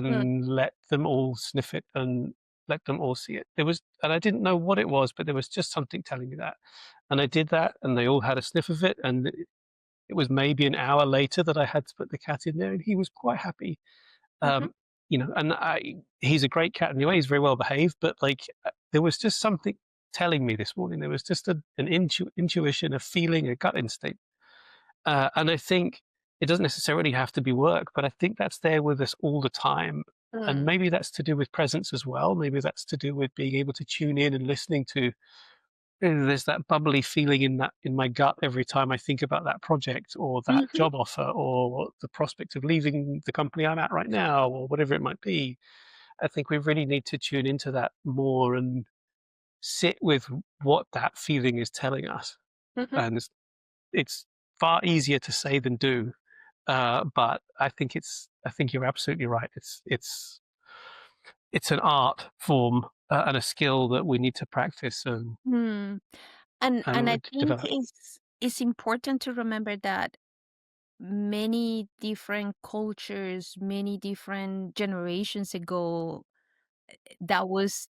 Speaker 1: Mm.
Speaker 2: and let them all sniff it and let them all see it. And I didn't know what it was, but there was just something telling me that. And I did that, and they all had a sniff of it, and it was maybe an hour later that I had to put the cat in there, and he was quite happy.
Speaker 1: Mhm.
Speaker 2: Um, and he's a great cat anyway. He's very well behaved, but there was just something telling me this morning. There was just an intuition, a feeling, a gut instinct, and I think it doesn't necessarily have to be work, but I think that's there with us all the time. And
Speaker 1: Mm.
Speaker 2: maybe that's to do with presence as well. Maybe that's to do with being able to tune in and listening to there's that bubbly feeling in my gut every time I think about that project or that
Speaker 1: Mhm.
Speaker 2: job offer or the prospect of leaving the company I'm at right now or whatever it might be. I think we really need to tune into that more and sit with what that feeling is telling us.
Speaker 1: Mhm.
Speaker 2: And it's far easier to say than do. But I think you're absolutely right. It's an art form and a skill that we need to practice
Speaker 1: Mm. And I
Speaker 2: and
Speaker 1: think
Speaker 2: develop.
Speaker 1: it's important to remember that many different cultures, many different generations ago, that was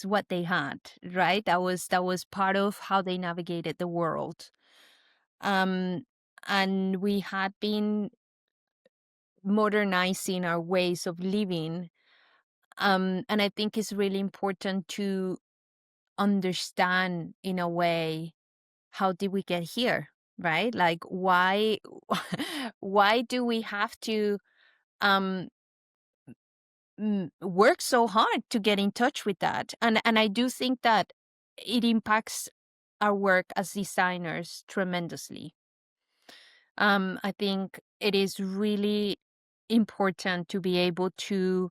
Speaker 1: what they had, right? That was part of how they navigated the world. Um, and we had been modernizing our ways of living. And I think it's really important to understand in a way, how did we get here, right? Like, why why do we have to um work so hard to get in touch with that? And I do think that it impacts our work as designers tremendously. I think it is really important to be able to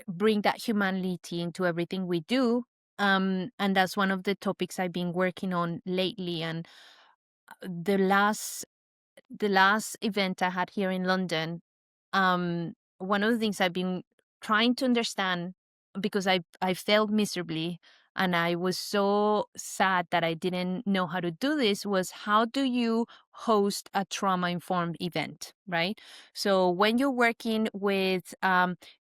Speaker 1: bring that humanity into everything we do. And that's one of the topics I've been working on lately. And the last event I had here in London, one of the things I've been trying to understand, because I failed miserably and I was so sad that I didn't know how to do this, was how do you host a trauma informed event, right? So when you're working with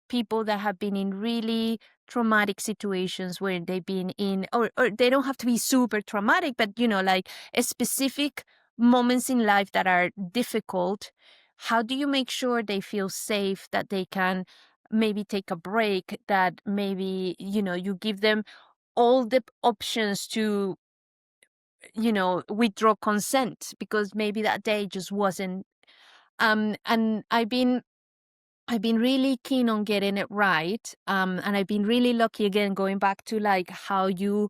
Speaker 1: people that have been in really traumatic situations where they've been in, or they don't have to be super traumatic, but like a specific moments in life that are difficult, how do you make sure they feel safe, that they can maybe take a break, that maybe, you give them all the options to, withdraw consent because maybe that day just wasn't. And I've been really keen on getting it right. And I've been really lucky, again, going back to like how you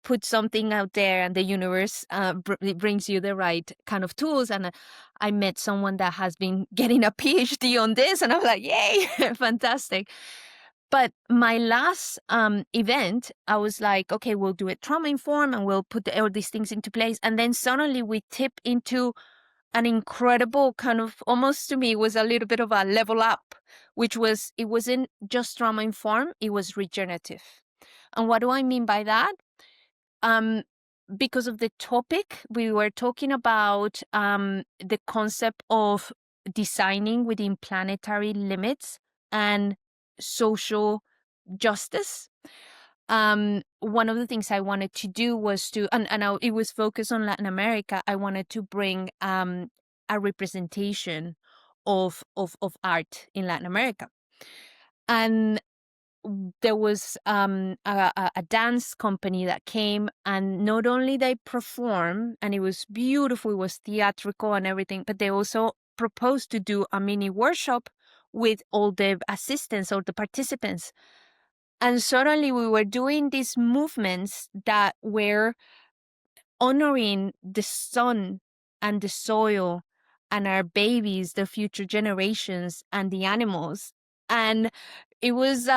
Speaker 1: put something out there and the universe it brings you the right kind of tools. And I met someone that has been getting a PhD on this, and I'm like, yay, fantastic. But my last event, I was like, okay, we'll do it trauma informed and we'll put all these things into place. And then suddenly we tip into an incredible kind of, almost to me, was a little bit of a level up, which was, it wasn't just trauma informed, it was regenerative. And what do I mean by that? um because of the topic we were talking about, the concept of designing within planetary limits and social justice. One of the things I wanted to do was to, it was focused on Latin America. I wanted to bring a representation of art in Latin America. And there was a dance company that came, and not only they perform and it was beautiful, it was theatrical and everything, but they also proposed to do a mini workshop with all the assistants or the participants. And suddenly we were doing these movements that were honoring the sun and the soil and our babies, the future generations, and the animals. And it was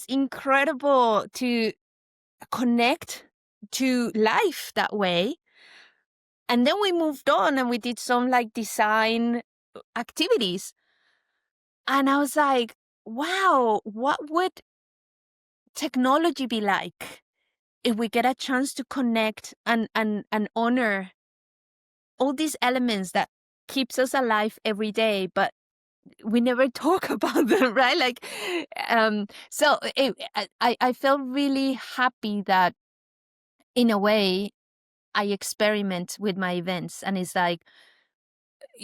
Speaker 1: incredible to connect to life that way. And then we moved on and we did some like design activities. And I was like, wow, what would technology be like if we get a chance to connect and honor all these elements that keeps us alive every day, but we never talk about them, right? Like, so I felt really happy that in a way I experiment with my events, and it's like,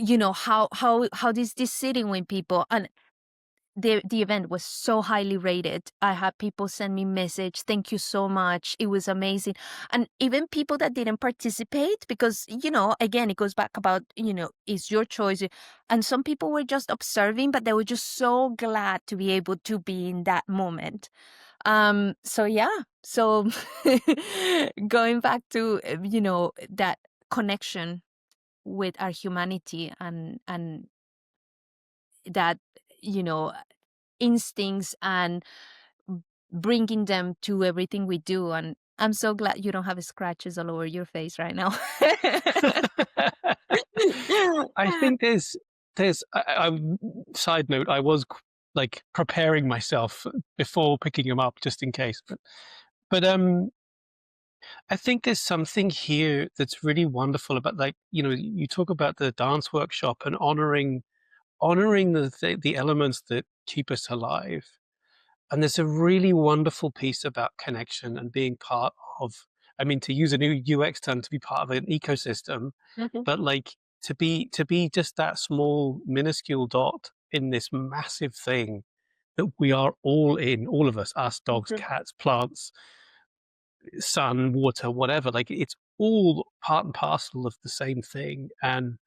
Speaker 1: how this sitting with people. And the event was so highly rated. I had people send me message, thank you so much, it was amazing. And even people that didn't participate, because again, it goes back about, it's your choice. And some people were just observing, but they were just so glad to be able to be in that moment. So yeah, so going back to that connection with our humanity, and that, you know instincts, and bringing them to everything we do. And I'm so glad you don't have scratches all over your face right now.
Speaker 2: I think there's side note, I was like preparing myself before picking them up just in case, but I think there's something here that's really wonderful about, like, you talk about the dance workshop and honoring the elements that keep us alive. And there's a really wonderful piece about connection and being part of, I mean, to use a new UX term, to be part of an ecosystem,
Speaker 1: Mhm,
Speaker 2: but like to be just that small, minuscule dot in this massive thing that we are all in, all of us, dogs,
Speaker 1: mhm.
Speaker 2: cats, plants, sun, water, whatever. Like, it's all part and parcel of the same thing. And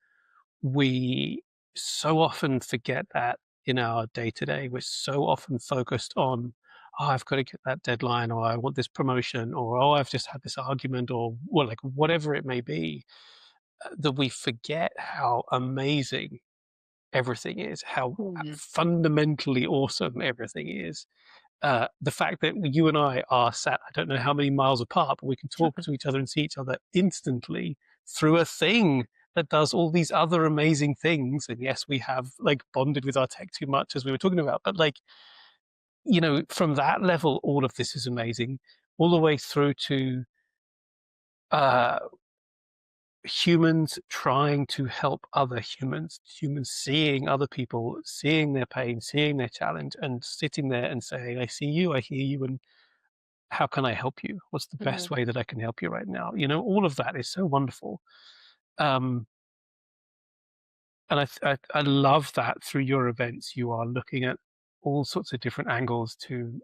Speaker 2: we so often forget that in our day to day. We're so often focused on, oh, I've got to get that deadline, or I want this promotion, or oh, I've just had this argument, or well, like whatever it may be. that we forget how amazing everything is, how
Speaker 1: Mm.
Speaker 2: fundamentally awesome everything is. The fact that you and I are sat, I don't know how many miles apart, but we can talk to each other and see each other instantly through a thing that does all these other amazing things. And yes, we have like bonded with our tech too much, as we were talking about, but like, from that level, all of this is amazing, all the way through to uh, humans trying to help other humans, humans seeing other people, seeing their pain, seeing their challenge, and sitting there and saying, I see you, I hear you, and how can I help you? What's the best
Speaker 1: Mhm.
Speaker 2: way that I can help you right now? All of that is so wonderful. Um, and I love that through your events, you are looking at all sorts of different angles to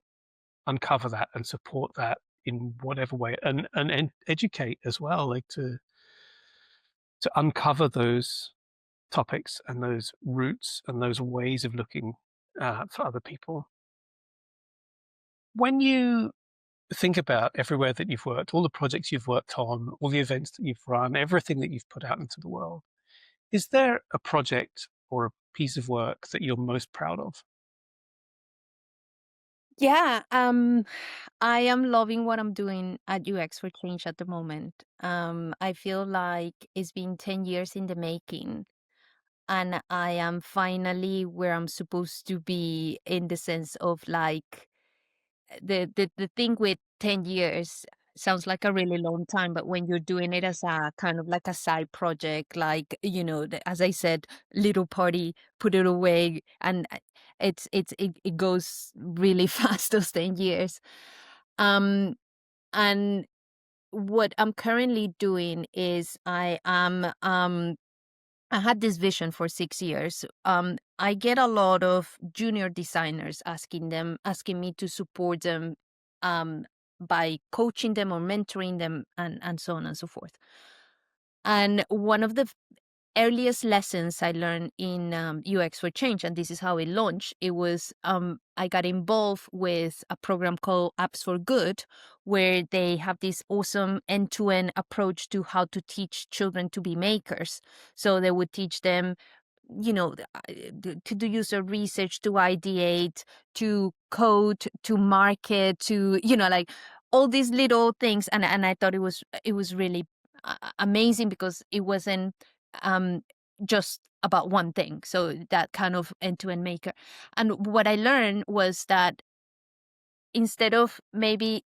Speaker 2: uncover that and support that in whatever way, and educate as well, like to uncover those topics and those roots and those ways of looking for other people. When you think about everywhere that you've worked, all the projects you've worked on, all the events that you've run, everything that you've put out into the world, is there a project or a piece of work that you're most proud of?
Speaker 1: Yeah, I am loving what I'm doing at UX for Change at the moment. I feel like it's been 10 years in the making, and I am finally where I'm supposed to be, in the sense of like the thing with 10 years sounds like a really long time, but when you're doing it as a kind of like a side project, like, as I said, little party, put it away, and it goes really fast, those 10 years. Um, and what I'm currently doing is I had this vision for 6 years. I get a lot of junior designers asking me to support them, um, by coaching them or mentoring them, and so on and so forth. And one of the earliest lessons I learned in UX for Change, and this is how it launched. It was I got involved with a program called Apps for Good, where they have this awesome end-to-end approach to how to teach children to be makers. So they would teach them, to do user research, to ideate, to code, to market, to like all these little things. And I thought it was really amazing, because it wasn't um, just about one thing. So that kind of end-to-end maker. And what I learned was that instead of maybe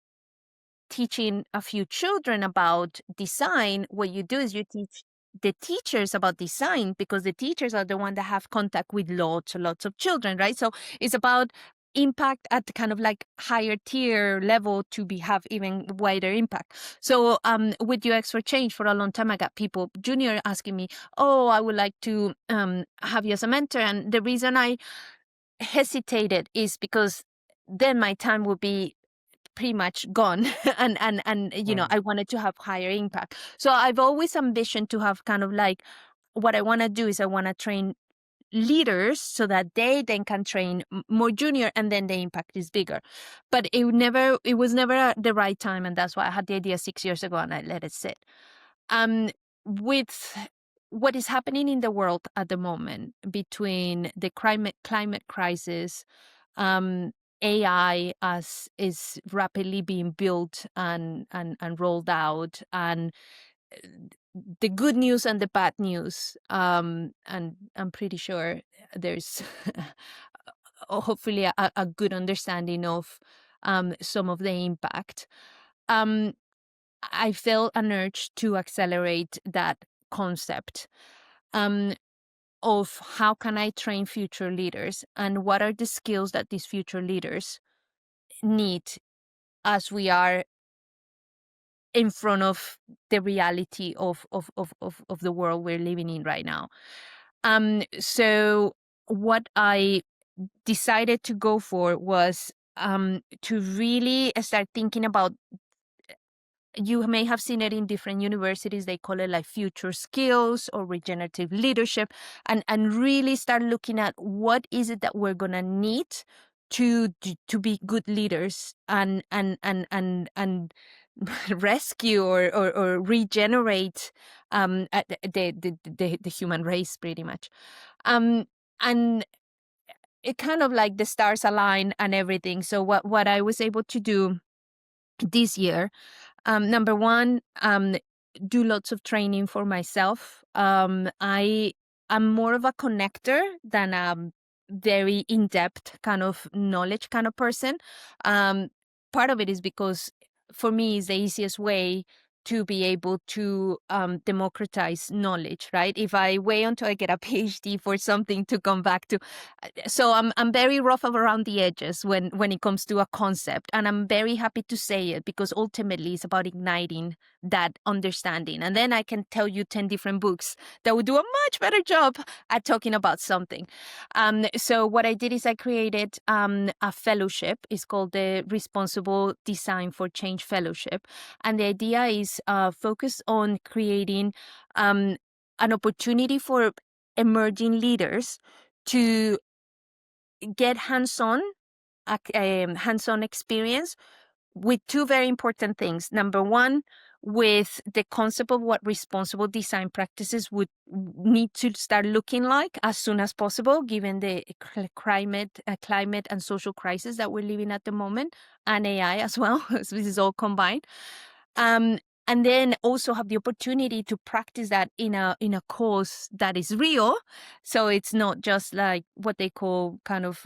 Speaker 1: teaching a few children about design, what you do is you teach the teachers about design, because the teachers are the one that have contact with lots and lots of children, right? So it's about impact at the kind of like higher tier level to have even wider impact. So with UX for Change, for a long time I got people junior asking me, oh, I would like to have you as a mentor. And the reason I hesitated is because then my time would be pretty much gone, and
Speaker 2: Mm,
Speaker 1: I wanted to have higher impact. So I've always ambitioned to have kind of like, what I want to do is I want to train leaders so that they then can train more junior, and then the impact is bigger. But it was never the right time, and that's why I had the idea 6 years ago and I let it sit. With what is happening in the world at the moment, between the climate crisis, um, AI as is rapidly being built and rolled out, and uh, the good news and the bad news. And I'm pretty sure there's hopefully a good understanding of some of the impact. Um, I felt an urge to accelerate that concept. Um, of how can I train future leaders, and what are the skills that these future leaders need as we are in front of the reality of the world we're living in right now. So what I decided to go for was to really start thinking about, you may have seen it in different universities, they call it like future skills or regenerative leadership, and really start looking at what is it that we're going to need to be good leaders, and rescue or regenerate the human race pretty much. And it kind of like the stars align and everything. So what I was able to do this year, number one, do lots of training for myself. I'm more of a connector than a very in-depth kind of knowledge kind of person. Um, Part of it is because for me it's the easiest way to be able to democratize knowledge, right? If I wait until I get a PhD for something to come back to, so I'm very rough around the edges when it comes to a concept, and I'm very happy to say it because ultimately it's about igniting that understanding, and then I can tell you 10 different books that would do a much better job at talking about something. So what I did is I created a fellowship. It's called the Responsible Design for Change Fellowship, and the idea is focused on creating an opportunity for emerging leaders to get hands-on experience with two very important things. Number one, with the concept of what responsible design practices would need to start looking like as soon as possible, given the climate and social crisis that we're living at the moment, and AI as well. So this is all combined. Um, and then also have the opportunity to practice that in a course that is real, so it's not just like what they call kind of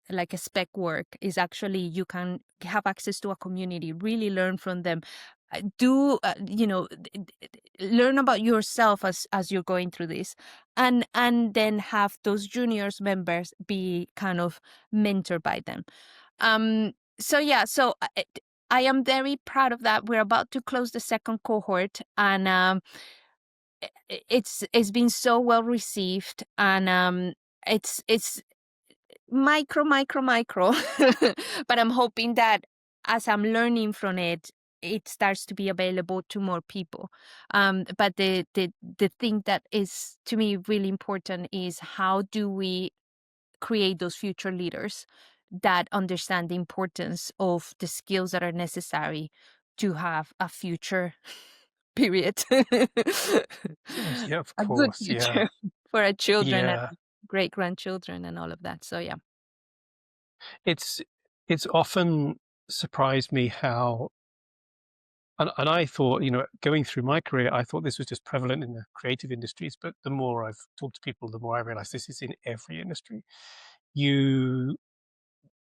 Speaker 1: like a spec work. Is actually you can have access to a community, really learn from them, do learn about yourself as you're going through this, and then have those juniors members be kind of mentored by them. So yeah, so I am very proud of that. We're about to close the second cohort, and it's been so well received, and it's micro, but I'm hoping that as I'm learning from it, it starts to be available to more people. But the thing that is to me really important is how do we create those future leaders that understand the importance of the skills that are necessary to have a future period.
Speaker 2: Yeah, of
Speaker 1: A good
Speaker 2: course. Yeah.
Speaker 1: future for our children and
Speaker 2: Yeah.
Speaker 1: great grandchildren and all of that. So yeah.
Speaker 2: It's it's often surprised me how and I thought, going through my career, I thought this was just prevalent in the creative industries, but the more I've talked to people, the more I realize this is in every industry. You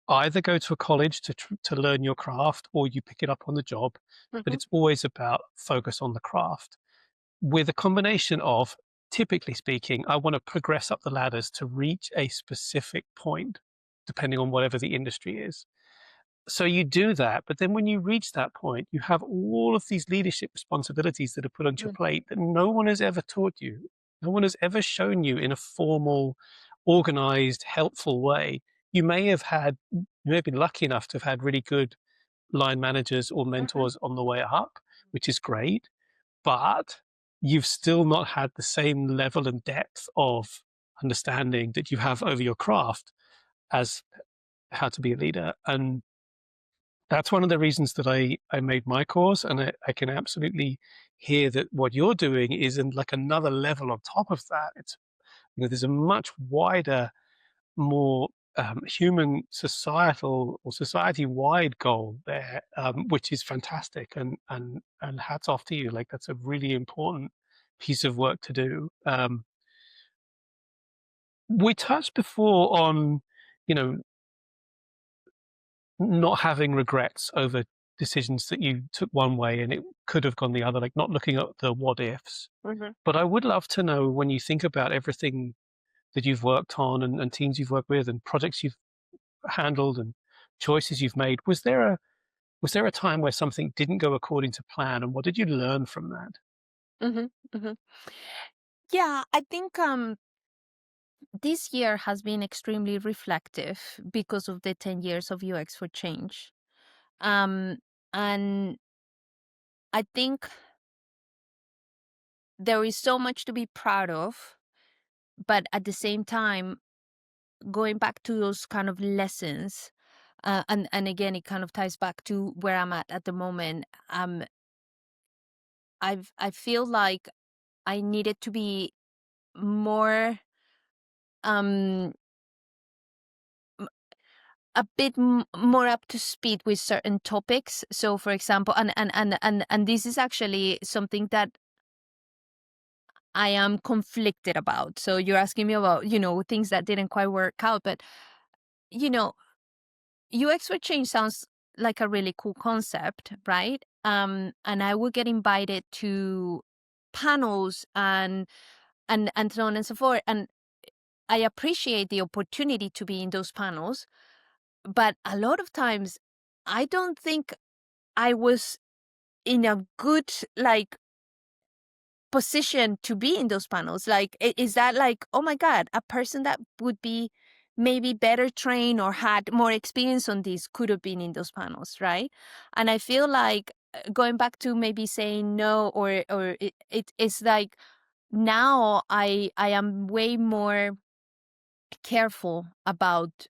Speaker 2: either go to a college to learn your craft or you pick it up on the job, but
Speaker 1: Mhm.
Speaker 2: it's always about focus on the craft with a combination of, typically speaking, I want to progress up the ladders to reach a specific point, depending on whatever the industry is. So you do that, but then when you reach that point, you have all of these leadership responsibilities that are put onto your
Speaker 1: Mm.
Speaker 2: plate that no one has ever taught you. No one has ever shown you in a formal, organized, helpful way. You may have been lucky enough to have had really good line managers or
Speaker 1: Mhm.
Speaker 2: mentors on the way up, which is great, but you've still not had the same level and depth of understanding that you have over your craft as how to be a leader. And that's one of the reasons that I made my course, and I can absolutely hear that what you're doing is in like another level on top of that. There's a much wider, more human societal or society-wide goal there, which is fantastic, and hats off to you. Like that's a really important piece of work to do. We touched before on, you know, not having regrets over decisions that you took one way and it could have gone the other, like not looking at the what ifs.
Speaker 1: Mhm.
Speaker 2: But I would love to know when you think about everything that you've worked on and teams you've worked with and projects you've handled and choices you've made, was there a time where something didn't go according to plan and what did you learn from that?
Speaker 1: Mhm. Mhm. Yeah, I think this year has been extremely reflective because of the 10 years of UX for Change. Um, and I think there is so much to be proud of, but at the same time, going back to those kind of lessons, And again, it kind of ties back to where I'm at the moment. I feel like I needed to be more, um a bit more up to speed with certain topics. So for example, and this is actually something that I am conflicted about. So you're asking me about, things that didn't quite work out, but you know UX for change sounds like a really cool concept, right? And I would get invited to panels and so on and so forth, and I appreciate the opportunity to be in those panels. But a lot of times, I don't think I was in a good, like, position to be in those panels. Like, is that like, oh my God, a person that would be maybe better trained or had more experience on this could have been in those panels, right? And I feel like, going back to maybe saying no, or it's like, now I am way more careful about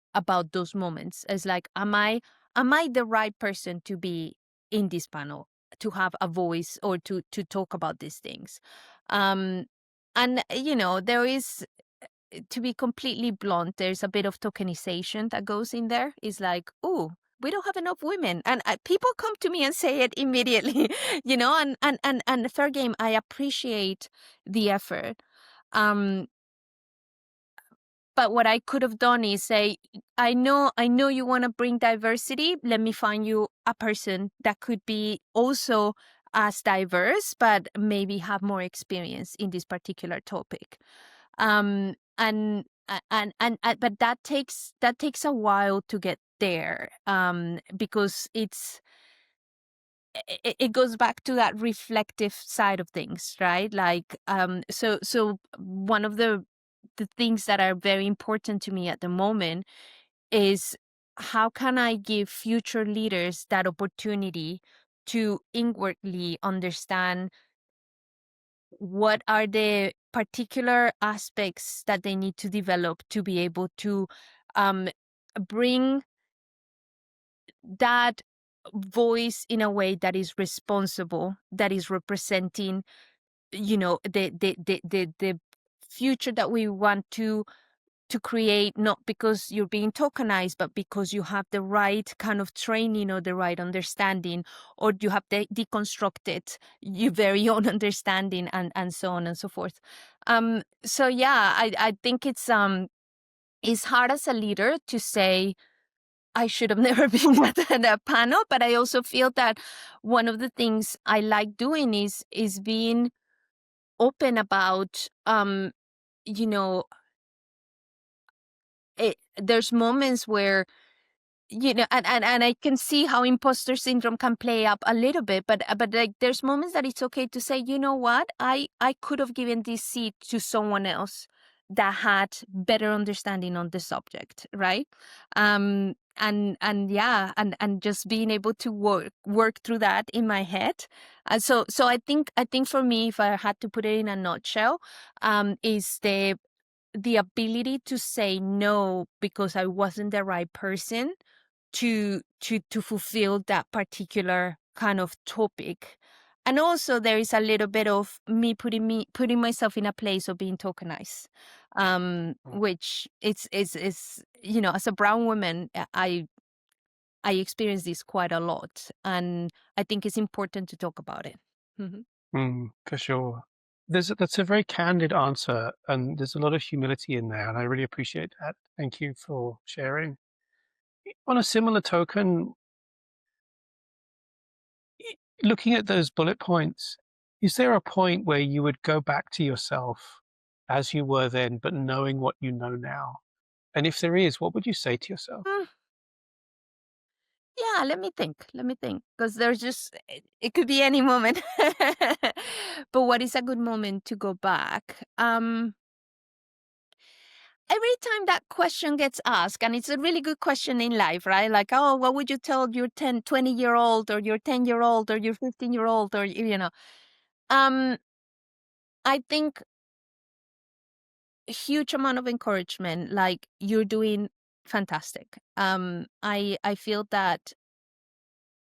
Speaker 1: those moments. It's like, am I the right person to be in this panel, to have a voice, or to talk about these things? um and there is, to be completely blunt, there's a bit of tokenization that goes in there. It's like, oh, we don't have enough women, and people come to me and say it immediately. And fair game, I appreciate the effort. um but what I could have done is say, I know you want to bring diversity. Let me find you a person that could be also as diverse, but maybe have more experience in this particular topic. But that takes a while to get there, because it goes back to that reflective side of things, right? Like, so one of the things that are very important to me at the moment is, how can I give future leaders that opportunity to inwardly understand what are the particular aspects that they need to develop to be able to, um, bring that voice in a way that is responsible, that is representing, the future that we want to create, not because you're being tokenized, but because you have the right kind of training or the right understanding, or you have deconstructed your very own understanding, and so on and so forth. So yeah, I think it's hard as a leader to say, I should have never been at a panel, but I also feel that one of the things I like doing is being open about, you know there's moments where, and I can see how imposter syndrome can play up a little bit, but like, there's moments that it's okay to say, you know what, I could have given this seat to someone else that had better understanding on the subject, right? And yeah, and just being able to work through that in my head. So I think for me, if I had to put it in a nutshell, is the ability to say no because I wasn't the right person to fulfill that particular kind of topic. And also there is a little bit of me putting myself in a place of being tokenized, which it's as a brown woman, I experience this quite a lot, and I think it's important to talk about it. Mhm.
Speaker 2: For sure. That's a very candid answer, and there's a lot of humility in there, and I really appreciate that. Thank you for sharing. On a similar token, looking at those bullet points, is there a point where you would go back to yourself as you were then, but knowing what you know now? And if there is, what would you say to yourself?
Speaker 1: Mm, yeah, let me think, because there's just, it could be any moment. But what is a good moment to go back? Every time that question gets asked, and it's a really good question in life, right? Like, oh, what would you tell your 20-year-old, or your 10-year-old, or your 15-year-old, or, um, I think a huge amount of encouragement, like, you're doing fantastic. I feel that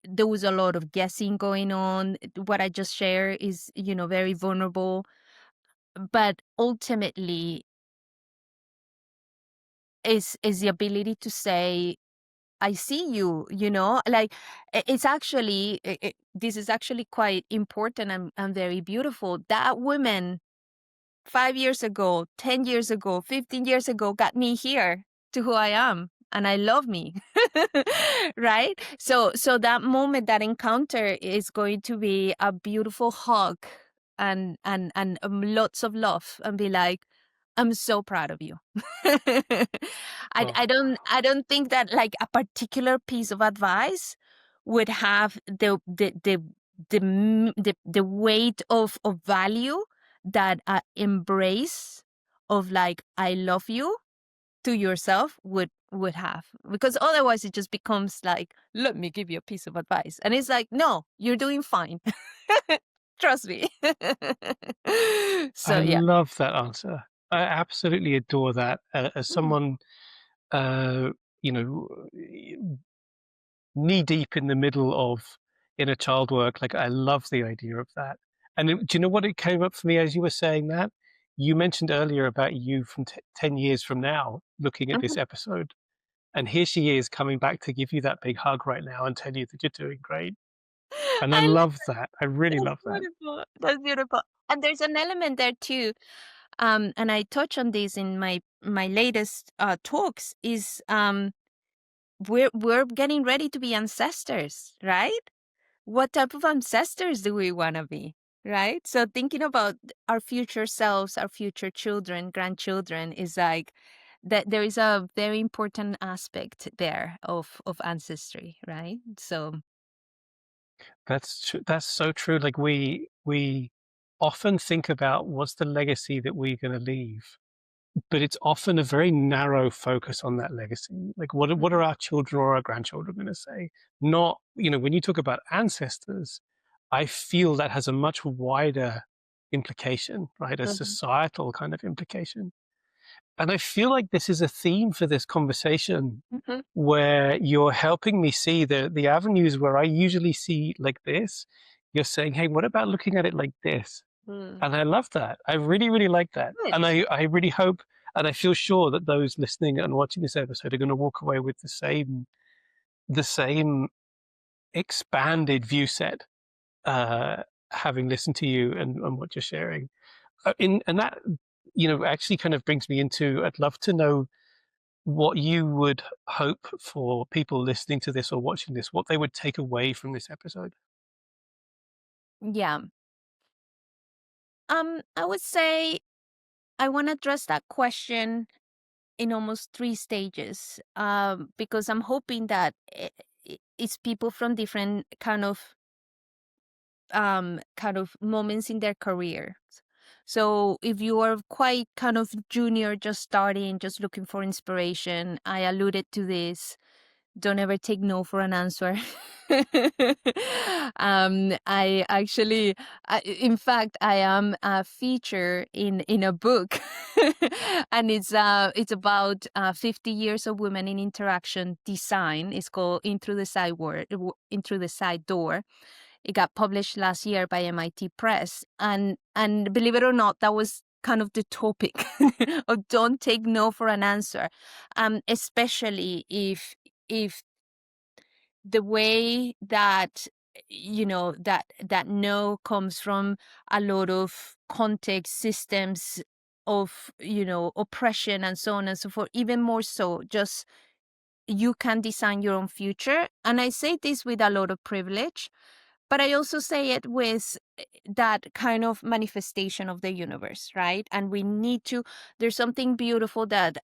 Speaker 1: there was a lot of guessing going on. What I just shared is, very vulnerable, but ultimately is the ability to say, I see you, like it's actually, this is actually quite important and very beautiful. That woman 5 years ago, 10 years ago, 15 years ago got me here to who I am. And I love me. Right? So that moment, that encounter is going to be a beautiful hug and lots of love and be like, I'm so proud of you.
Speaker 2: Oh,
Speaker 1: I don't think that like a particular piece of advice would have the weight of value that embrace of like I love you to yourself would have, because otherwise it just becomes like, let me give you a piece of advice, and it's like, no, you're doing fine. Trust me. So
Speaker 2: I
Speaker 1: yeah.
Speaker 2: love that answer. I absolutely adore that. As
Speaker 1: Mm.
Speaker 2: someone, uh, you know, knee deep in the middle of inner child work, like I love the idea of that. And do you know what it came up for me as you were saying that? You mentioned earlier about you from 10 years from now looking at this
Speaker 1: Mhm.
Speaker 2: episode. And here she is coming back to give you that big hug right now and tell you that you're doing great. And I
Speaker 1: I love
Speaker 2: love that. I really
Speaker 1: That's
Speaker 2: love that.
Speaker 1: beautiful. That's beautiful. And there's an element there too. And I touch on this in my latest talks. Is we're getting ready to be ancestors, right? What type of ancestors do we want to be, right? So thinking about our future selves, our future children, grandchildren, is like that there is a very important aspect there of ancestry, right? So
Speaker 2: That's so true. Like we often think about what's the legacy that we're going to leave, but it's often a very narrow focus on that legacy. Like what are
Speaker 1: Mhm.
Speaker 2: our children or our grandchildren going to say? Not, when you talk about ancestors, I feel that has a much wider implication, right? A
Speaker 1: Mhm.
Speaker 2: societal kind of implication. And I feel like this is a theme for this conversation
Speaker 1: Mhm.
Speaker 2: where you're helping me see the avenues where I usually see like this. You're saying, hey, what about looking at it like this?
Speaker 1: Mm.
Speaker 2: And I love that. I really, really like that.
Speaker 1: Good.
Speaker 2: And I really hope and I feel sure that those listening and watching this episode are going to walk away with the same expanded view set, having listened to you and what you're sharing. And that, actually kind of brings me into, I'd love to know what you would hope for people listening to this or watching this, what they would take away from this episode.
Speaker 1: Yeah. I would say I want to address that question in almost three stages, because I'm hoping that it's people from different kind of moments in their career. So if you are quite kind of junior, just starting, just looking for inspiration, I alluded to this. Don't ever take no for an answer. I actually, in fact, I am a feature in a book, and it's about 50 years of women in interaction design. It's called In Through the Side Door. It got published last year by MIT Press, and believe it or not, that was kind of the topic of don't take no for an answer, especially if the way that that no comes from a lot of context systems of oppression and so on and so forth. Even more so, just you can design your own future. And I say this with a lot of privilege, but I also say it with that kind of manifestation of the universe, right? And we need to, there's something beautiful that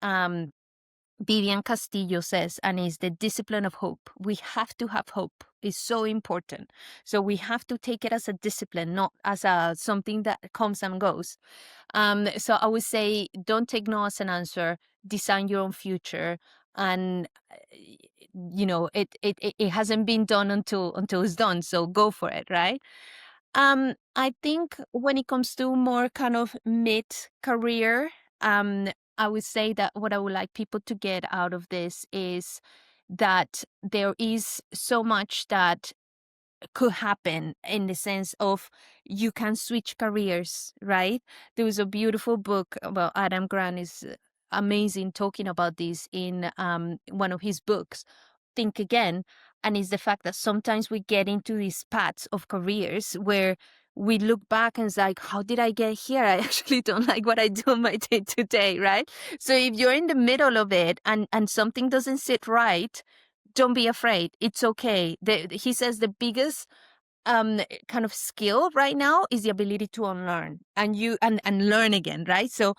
Speaker 1: Vivian Castillo says, and is the discipline of hope. We have to have hope. It's so important. So we have to take it as a discipline, not as a something that comes and goes. So I would say, don't take no as an answer. Design your own future, and it hasn't been done until it's done. So go for it, right? I think when it comes to more kind of mid career, I would say that what I would like people to get out of this is that there is so much that could happen in the sense of you can switch careers, right? There was a beautiful book about Adam Grant is amazing talking about this in one of his books, Think Again. And it's the fact that sometimes we get into these paths of careers where we look back and it's like, how did I get here? I actually don't like what I do on my day to day, right? So if you're in the middle of it and something doesn't sit right, don't be afraid. It's okay. He says the biggest kind of skill right now is the ability to unlearn and learn again, right? So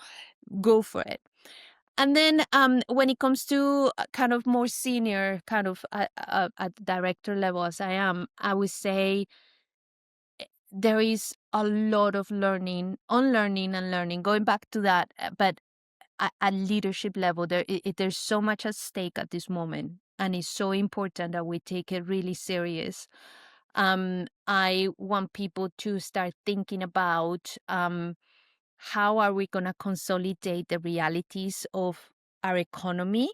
Speaker 1: go for it. And then when it comes to kind of more senior, kind of at director level as I am, I would say there is a lot of learning, unlearning and learning, going back to that. But at leadership level, there's so much at stake at this moment. And it's so important that we take it really serious. I want people to start thinking about how are we going to consolidate the realities of our economy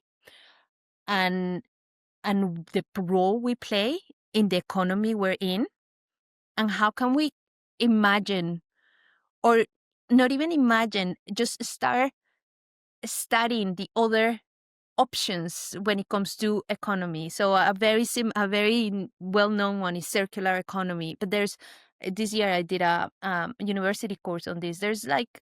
Speaker 1: and the role we play in the economy we're in, and how can we imagine, or not even imagine, just start studying the other options when it comes to economy. So a very well-known one is circular economy. But there's this year I did a university course on this. There's like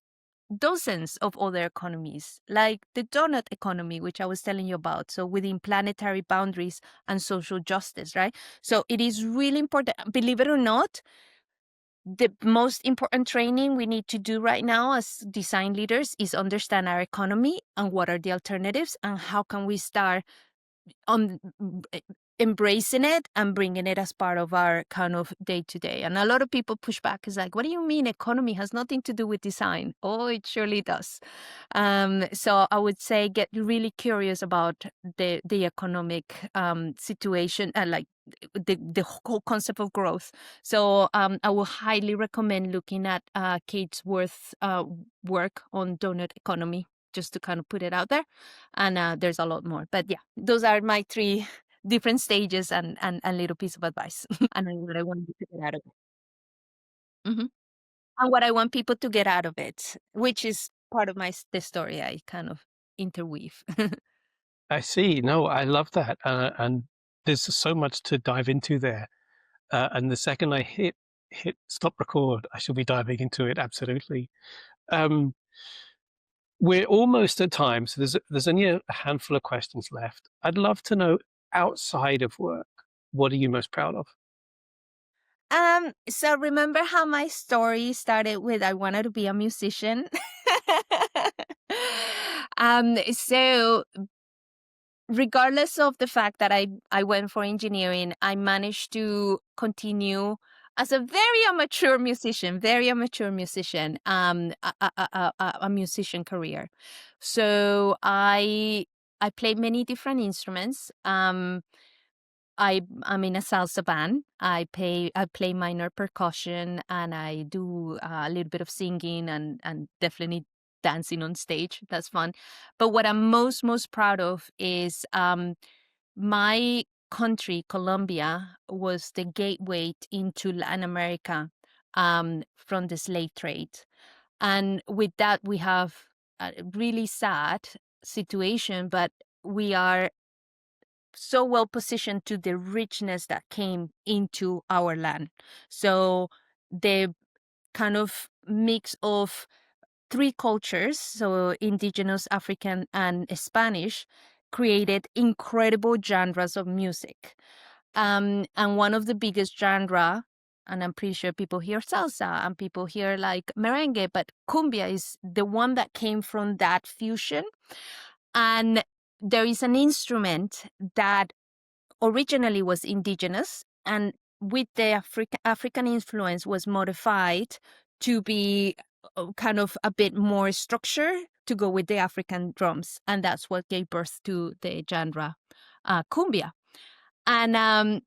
Speaker 1: dozens of other economies, like the donut economy, which I was telling you about. So within planetary boundaries and social justice, right? So it is really important. Believe it or not, the most important training we need to do right now as design leaders is understand our economy and what are the alternatives and how can we start on embracing it and bringing it as part of our kind of day to day. And a lot of people push back. Is like, what do you mean economy has nothing to do with design? Oh, it surely does. So I would say get really curious about the economic situation and like the whole concept of growth. So I will highly recommend looking at Kate Worth's work on donut economy, just to kind of put it out there. And there's a lot more. But yeah, those are my three different stages and a little piece of advice. And what I want you to get out of it. Hmm. And what I want people to get out of it, which is part of the story I kind of interweave.
Speaker 2: I see. No, I love that, and there's so much to dive into there. And the second I hit stop record, I shall be diving into it absolutely. Um, we're almost at time, so there's only a handful of questions left. I'd love to know, outside of work, what are you most proud of?
Speaker 1: So remember how my story started with I wanted to be a musician? So regardless of the fact that I went for engineering, I managed to continue as a very amateur musician, a musician career. So I play many different instruments. I'm in a salsa band. I play minor percussion and I do a little bit of singing and definitely dancing on stage. That's fun. But what I'm most proud of is my country, Colombia, was the gateway into Latin America from the slave trade. And with that, we have a really sad situation, but we are so well positioned to the richness that came into our land. So the kind of mix of three cultures, so indigenous, African, and Spanish, created incredible genres of music. And one of the biggest genre, and I'm pretty sure people hear salsa and people hear like merengue, but cumbia is the one that came from that fusion. And there is an instrument that originally was indigenous and with the African influence was modified to be kind of a bit more structure to go with the African drums. And that's what gave birth to the genre cumbia. And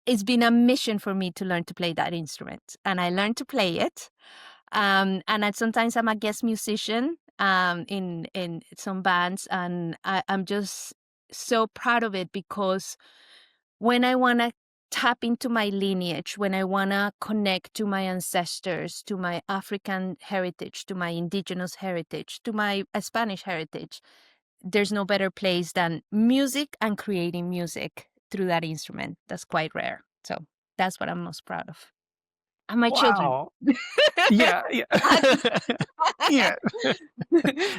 Speaker 1: it's been a mission for me to learn to play that instrument. And I learned to play it. And sometimes I'm a guest musician in some bands, and I'm just so proud of it because when I want to tap into my lineage, when I want to connect to my ancestors, to my African heritage, to my indigenous heritage, to my Spanish heritage, there's no better place than music and creating music through that instrument. That's quite rare. So that's what I'm most proud of. And my children.
Speaker 2: Wow. Yeah, yeah. Yeah.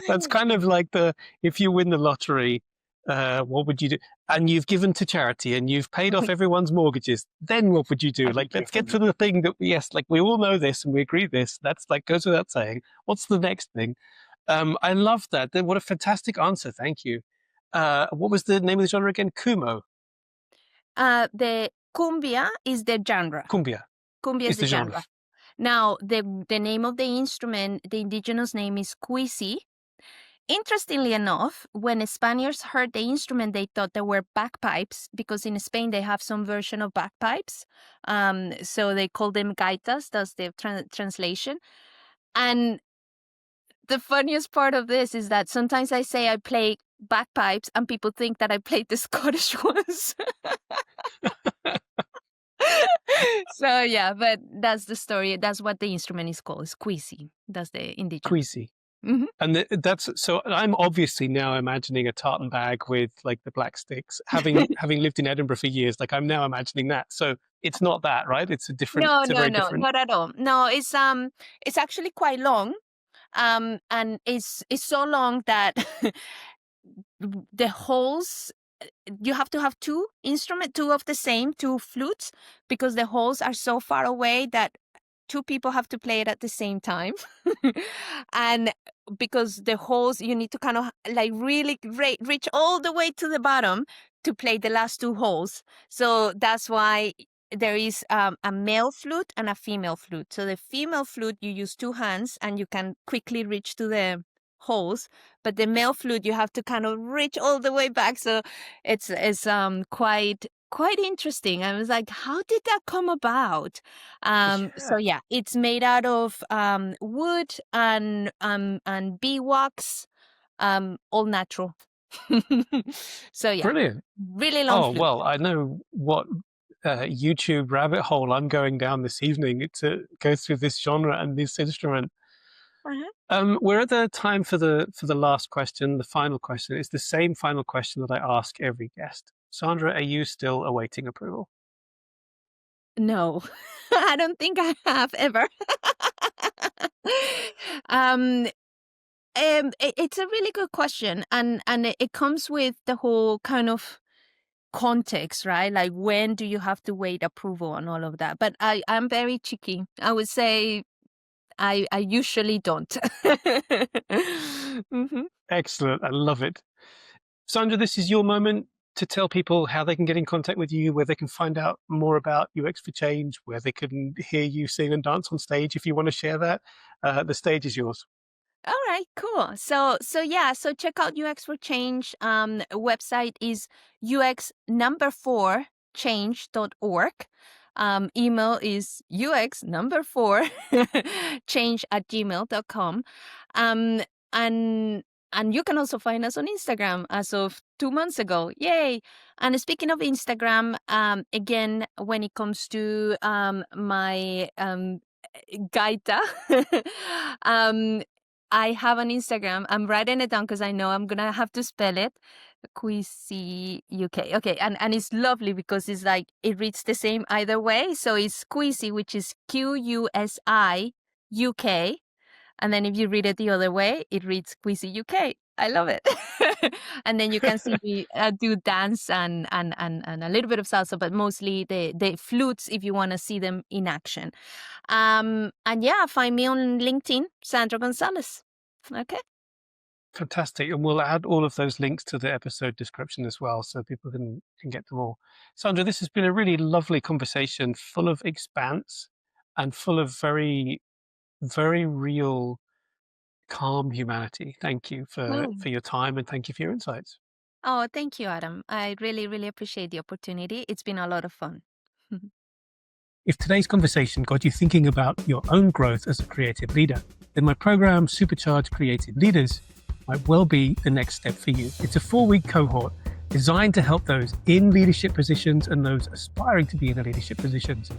Speaker 2: That's kind of like the if you win the lottery, what would you do? And you've given to charity and you've paid off everyone's mortgages, then what would you do? Like, let's get to the thing that, yes, like we all know this and we agree this. That's like goes without saying. What's the next thing? I love that. What a fantastic answer. Thank you. What was the name of the genre again? Kumo.
Speaker 1: The cumbia is the genre.
Speaker 2: Cumbia
Speaker 1: Cumbia is
Speaker 2: is
Speaker 1: the
Speaker 2: the genre.
Speaker 1: genre. Now, the name of the instrument, the indigenous name is cuisi. Interestingly enough, when Spaniards heard the instrument, they thought they were bagpipes because in Spain they have some version of bagpipes. So they call them gaitas. That's the translation. And the funniest part of this is that sometimes I say I play bagpipes and people think that I played the Scottish ones. So yeah, but that's the story. That's what the instrument is called. It's cuisi. That's the indigenous.
Speaker 2: Queasy.
Speaker 1: Hmm.
Speaker 2: And that's so I'm obviously now imagining a tartan bag with like the black sticks. Having lived in Edinburgh for years, like I'm now imagining that. So it's not that, right? It's a different,
Speaker 1: No,
Speaker 2: it's a
Speaker 1: no,
Speaker 2: very
Speaker 1: no,
Speaker 2: different.
Speaker 1: not at all. No, it's actually quite long. And it's so long that the holes, you have to have two of the same, two flutes, because the holes are so far away that two people have to play it at the same time. And because the holes, you need to kind of like really reach all the way to the bottom to play the last two holes. So that's why there is a male flute and a female flute. So the female flute, you use two hands and you can quickly reach to the holes, but the male flute you have to kind of reach all the way back. So it's quite interesting. I was like, how did that come about? So
Speaker 2: Yeah,
Speaker 1: yeah, it's made out of wood and bee wax, all natural. So yeah,
Speaker 2: brilliant.
Speaker 1: really long
Speaker 2: Oh
Speaker 1: flute.
Speaker 2: well, I know what YouTube rabbit hole I'm going down this evening to go through this genre and this instrument.
Speaker 1: Uh-huh.
Speaker 2: We're at the time for the last question, the final question. It's the same final question that I ask every guest. Sandra, are you still awaiting approval?
Speaker 1: No, I don't think I have ever. um, it's a really good question, and it comes with the whole kind of context, right? Like when do you have to wait approval and all of that? But I'm very cheeky. I would say I usually don't. Hmm.
Speaker 2: Excellent. I love it. Sandra, this is your moment to tell people how they can get in contact with you, where they can find out more about UX for Change, where they can hear you sing and dance on stage. If you want to share that, the stage is yours.
Speaker 1: All right, cool. So yeah, so check out UX for Change. Website is UX number 4 change.org. Email is UX number 4 change at gmail.com. Um, and and you can also find us on Instagram as of 2 months ago. Yay! And speaking of Instagram, again, when it comes to my gaita, um, I have an Instagram. I'm writing it down because I know I'm gonna have to spell it. Quisi UK. Okay, and it's lovely because it's like it reads the same either way. So it's Quisi, which is QUSI UK, and then if you read it the other way, it reads Quisi UK. I love it. And then you can see me do dance and a little bit of salsa, but mostly the flutes if you want to see them in action. And yeah, find me on LinkedIn, Sandra Gonzalez. Okay.
Speaker 2: Fantastic. And we'll add all of those links to the episode description as well so people can get them all. Sandra, this has been a really lovely conversation full of expanse and full of very, very real, calm humanity. Thank you
Speaker 1: Oh.
Speaker 2: for your time and thank you for your insights.
Speaker 1: Oh, thank you, Adam. I really, really appreciate the opportunity. It's been a lot of fun.
Speaker 2: If today's conversation got you thinking about your own growth as a creative leader, then my program, Supercharged Creative Leaders, might well be the next step for you. It's a 4-week cohort designed to help those in leadership positions and those aspiring to be in the leadership positions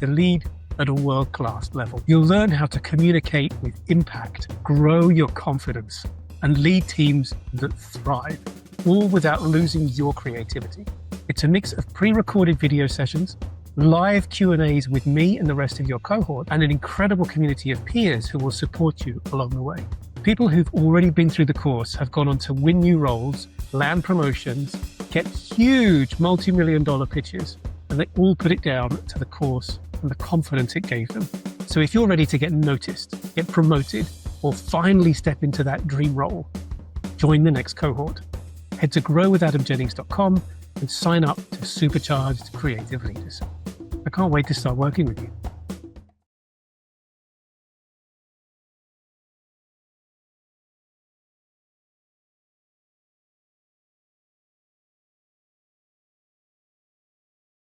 Speaker 2: to lead at a world-class level. You'll learn how to communicate with impact, grow your confidence, and lead teams that thrive, all without losing your creativity. It's a mix of pre-recorded video sessions, live Q&As with me and the rest of your cohort, and an incredible community of peers who will support you along the way. People who've already been through the course have gone on to win new roles, land promotions, get huge multi-million-dollar pitches, and they all put it down to the course and the confidence it gave them. So if you're ready to get noticed, get promoted, or finally step into that dream role, join the next cohort. Head to growwithadamjennings.com and sign up to Supercharged Creative Leaders. I can't wait to start working with you.